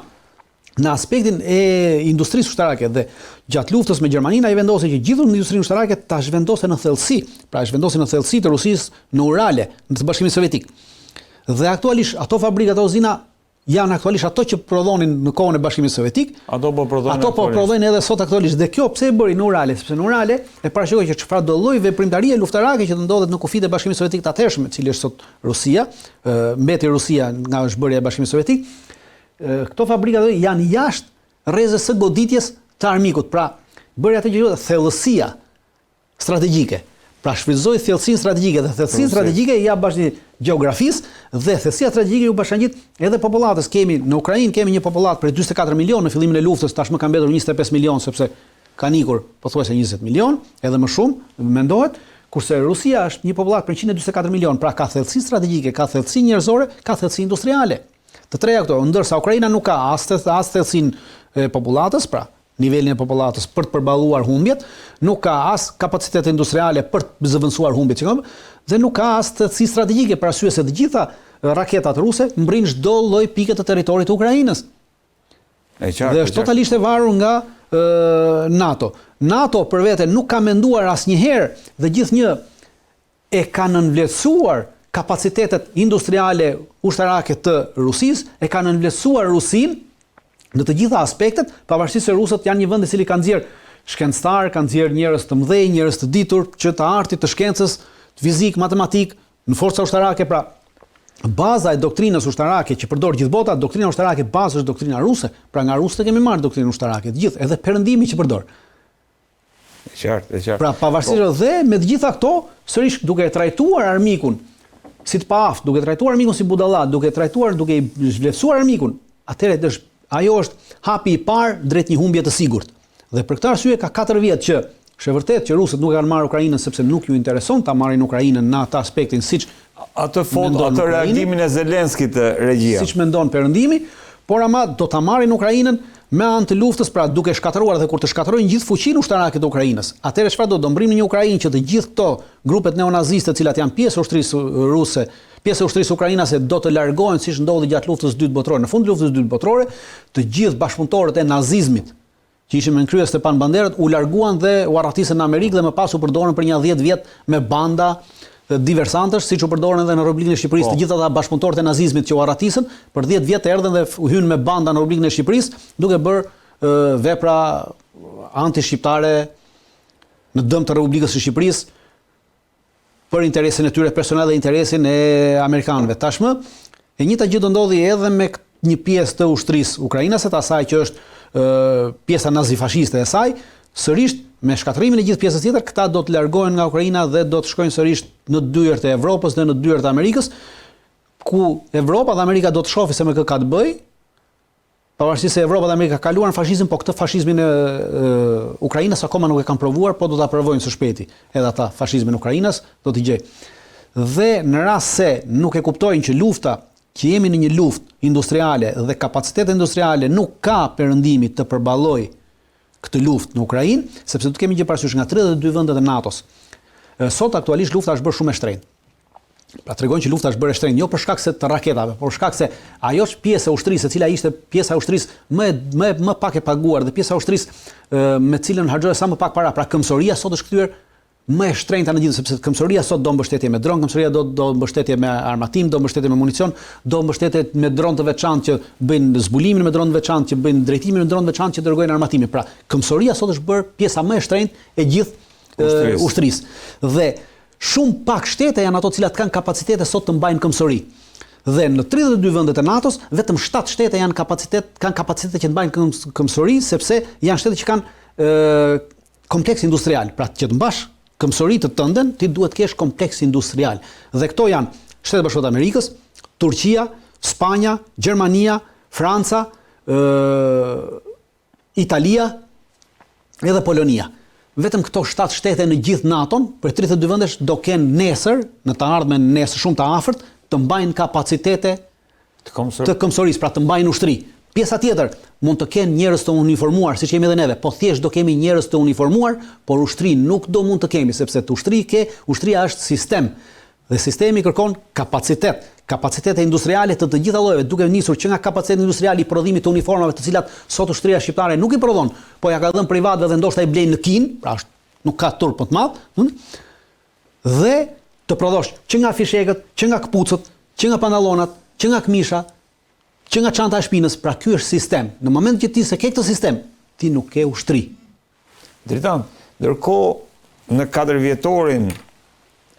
në aspektin e industrisë ushtarake dhe gjatë luftës me Gjermaninë ai vendosi që gjithë industrinë ushtarake ta zhvendosë në thellësi, pra zhvendosin në thellësi të Rusisë në Urale, në Bashkimin Sovjetik. Dhe aktualisht ato fabrika, ato uzina janë aktualisht ato që prodhonin në kohën e Bashkimit Sovjetik. Ato po prodhojnë edhe sot aktualisht. Dhe kjo pse e bëri në Urale? Sepse në Urale e parashikoi që çfarë do lloj veprimtarie luftarake që të ndodhet në kufit e Bashkimit Sovjetik të atëhershëm, cili është sot Rusia, mbeti Rusia nga zhbërja e Bashkimit Sovjetik. Këto fabrika janë jashtë rrezës së goditjes të armikut. Pra, bëri atë që quhet thellësia strategjike. Pra shfrytëzoi thellësinë strategjike dhe thellësinë strategjike i jap bashkë gjeografisë dhe thellësia strategjike u bashkangjit edhe popullatës. Kemi në Ukrainë kemi një popullat për 44 milionë në fillimin e luftës, tashmë ka mbetur 25 milionë sepse kanë ikur pothuajse 20 milionë, edhe më shumë mendohet, kurse Rusia është një popullat për 144 milionë, pra ka thellësi strategjike, ka thellësi njerëzore, ka thellësi industriale. Të treja këto, ndërsa Ukraina nuk ka as thellësinë e popullatës, pra nivelin e popullatës për të përballuar humbjet, nuk ka as kapacitet industriale për të zëvendësuar humbjet që kanë, dhe nuk ka as thellësi strategjike për arsye se të gjitha raketat ruse mbrin çdo lloj pike të territorit të Ukrainës. Dhe është totalisht e varur nga NATO. NATO për vete nuk ka menduar asnjëherë dhe gjithnjë e ka nënvlerësuar kapacitetet industriale ushtarake të Rusisë, e ka nënvlerësuar Rusinë në të gjitha aspektet, pavarësisht se rusët janë një vend i cili ka nxjerr shkencëtar, ka nxjerr njerëz të mëdhenj, njerëz të ditur që të artit, të shkencës, të fizik, matematik, në forca ushtarake, pra baza e doktrinës ushtarake që përdor gjithë bota, doktrina ushtarake bazë është doktrina ruse, pra nga rusët kemi marrë doktrinën ushtarake, të gjithë, edhe perëndimi që përdor. Qartë. Pra pavarësisht dhe me të gjitha këto, sërish duke e trajtuar armikun si të paaft, duke trajtuar armikun si budallat, duke i vlerësuar armikun, atëherë ajo është hapi i parë drejt një humbje të sigurt. Dhe për këtë arsye ka 4 vjet që është vërtet që rusët nuk kanë marrë Ukrainën sepse nuk ju intereson ta marrin Ukrainën në atë aspektin siç atë reagimin e Zelenskit të regjia. Siç mendon perëndimi, por ama do ta marrin Ukrainën me anë të luftës, pra duke shkatëruar, dhe kur të shkatërrojnë gjithë fuqinë ushtarake të Ukrainës. Atëherë çfarë do mbrim në një Ukrainë që të gjithë këto grupet neonaziste, të cilat janë pjesë e ushtrisë ruse, pjesë e ushtrisë ukrainase, do të largohen siç ndodhi gjatë luftës së dytë botërore. Në fund të luftës së dytë botërore, të gjithë bashkëpunëtorët e nazizmit, që ishin me krye Stepan Banderat, u larguan dhe u arratisën në Amerikë dhe më pas u përdorën për një 10 vjet me banda diversantësh, siç u përdorën edhe në Republikën e Shqipërisë, të gjithë ata bashkëpunëtorët e nazizmit që u arratisën, për 10 vjet erdhën dhe u hyn me banda në Republikën e Shqipërisë, duke bërë vepra anti-shqiptare në dëm të Republikës së Shqipërisë për interesin e tyre personal dhe interesin e amerikanëve. Tashmë, e njëjta gjë do ndodhi edhe me një pjesë të ushtrisë ukrainase, të asaj që është pjesa nazifashiste e saj, sërish me shkatërimin e gjithë pjesës tjetër, këta do të largohen nga Ukraina dhe do të shkojnë sërish në dyert e Evropës dhe në dyert e Amerikës, ku Evropa dhe Amerika do të shohin se me kë ka të bëj, pavarësisht se Evropa dhe Amerika kaluan fashizëm, po këtë fashizmin e Ukrainës akoma nuk e kanë provuar, po do ta provojnë së shpejti. Edhe ata fashizmin e Ukrainës do t'i gjej. Dhe në rast se nuk e kuptojnë që lufta, që jemi në një luftë industriale dhe kapacitete industriale nuk ka perëndimi të përballojë këtë luftë në Ukrainë, sepse do të kemi gjë parasysh nga 32 vendet e NATO-s. Sot aktualisht lufta është bërë shumë e shtrenjtë. Pra tregojnë që lufta është bërë e shtrenjtë jo për shkak se të raketave, por për shkak se ajo është pjesë e ushtrisë, e cila ishte pjesa e ushtrisë më pak e paguar dhe pjesa e ushtrisë me cilën harxhoi sa më pak para. Pra këmbësoria sot është kthyer më e shtrenjta në gjithë, sepse këmbësoria sot do mbështetje me dron, këmbësoria do mbështetje me armatim, do mbështetje me municion, do mbështetje me dron të veçantë që bëjnë zbulimin me dron të veçantë, që bëjnë drejtimin me dron të veçantë që dërgojnë armatimin. Pra, këmbësoria sot është bërë pjesa më e shtrenjtë e gjithë ushtrisë. Dhe shumë pak shtete janë ato të cilat kanë kapacitete sot të mbajnë këmbësori. Dhe në 32 vendet e NATO-s, vetëm 7 shtete kanë kapacitet që të mbajnë këmbësori, sepse janë shtete që kanë kompleks industrial, pra që të mbash këmbësori të tënden, ti duhet kesh kompleks industrial. Dhe këto janë Shtetet Bashkuara të Amerikës, Turqia, Spanja, Gjermania, Franca, Italia edhe Polonia. Vetëm këto 7 shtete në gjithë NATO-n, për 32 vendesh do kenë nesër, në të ardhmen nesër shumë të afërt, të mbajnë kapacitete të këmbësorisë, pra të mbajnë ushtri. Pjesa tjetër, mund të kenë njerëz të uniformuar, siç kemi edhe neve, po thjesht do kemi njerëz të uniformuar, por ushtri nuk do mund të kemi, sepse ushtria është sistem. Dhe sistemi kërkon kapacitete industriale të gjitha llojeve, duke nisur që nga kapaciteti industrial i prodhimit të uniformave, të cilat sot ushtria shqiptare nuk i prodhon, po ja ka dhënë privatëve dhe ndoshta i blejnë në Kinë, pra nuk ka turp më të madh, dhe të prodhosh që nga fishekët, që nga kputucët, që nga pantallonat, që nga këmisha, që nga çanta e shpinës, pra ky është sistem. Në moment që ti se ke këtë sistem, ti nuk ke ushtri. Dritan, ndërkohë në 4 vjetorin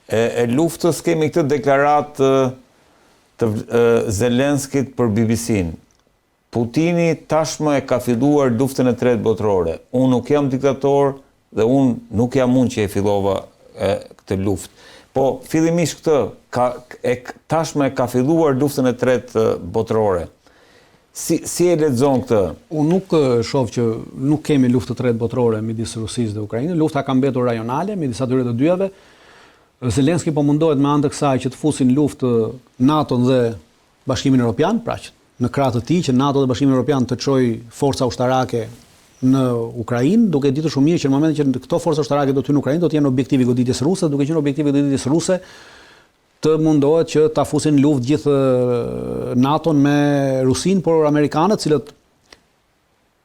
e luftës kemi këtë deklaratë të Zelenskit për BBC-n. Putini tashmë e ka filluar luftën e 3 botërore. Unë nuk jam diktator dhe unë nuk jam unë që e fillova këtë luftë. Po fillimisht tashmë e ka filluar luftën e 3 botërore. Si e lexon këtë? Unë nuk shoh që nuk kemi luftë të 3 botërore midis Rusisë dhe Ukrainës. Lufta ka mbetur rajonale midis atyre të dyave. Zelenski po mundohet me anë të kësaj që të fusin luftë NATO dhe Bashkimin Evropian, pra që në krah të tij që NATO dhe Bashkimi Evropian të çojë forca ushtarake në Ukrainë, duke ditur shumë mirë që në momentin që këto forca ushtarake do të hyjnë në Ukrainë, do të jenë objektivi i goditjes ruse, duke qenë objektivi i goditjes ruse, të mundohet që ta fusin luftë gjithë NATO-n me Rusinë, por amerikanët, cilët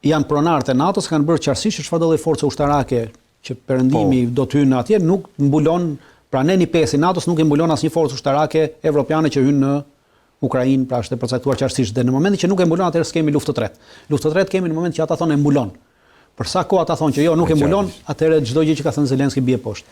janë pronarët e NATO-s, kanë bërë qartësisht që çfarëdo lloj force ushtarake që perëndimi do të hyjnë atje nuk mbulon. Pra ne një pjesë i NATO-s nuk e mbulon asnjë forcë ushtarake evropiane që hyn në Ukrainë, pra është e përcaktuar qartësisht. Dhe në momentin që nuk e mbulon, atëherë s'kemi luftë të tretë. Luftë të tretë kemi në moment që ata thonë e mbulon. Për sa kohë ata thonë që jo, nuk e mbulon, atëherë çdo gjë që ka thënë Zelenski bie poshtë.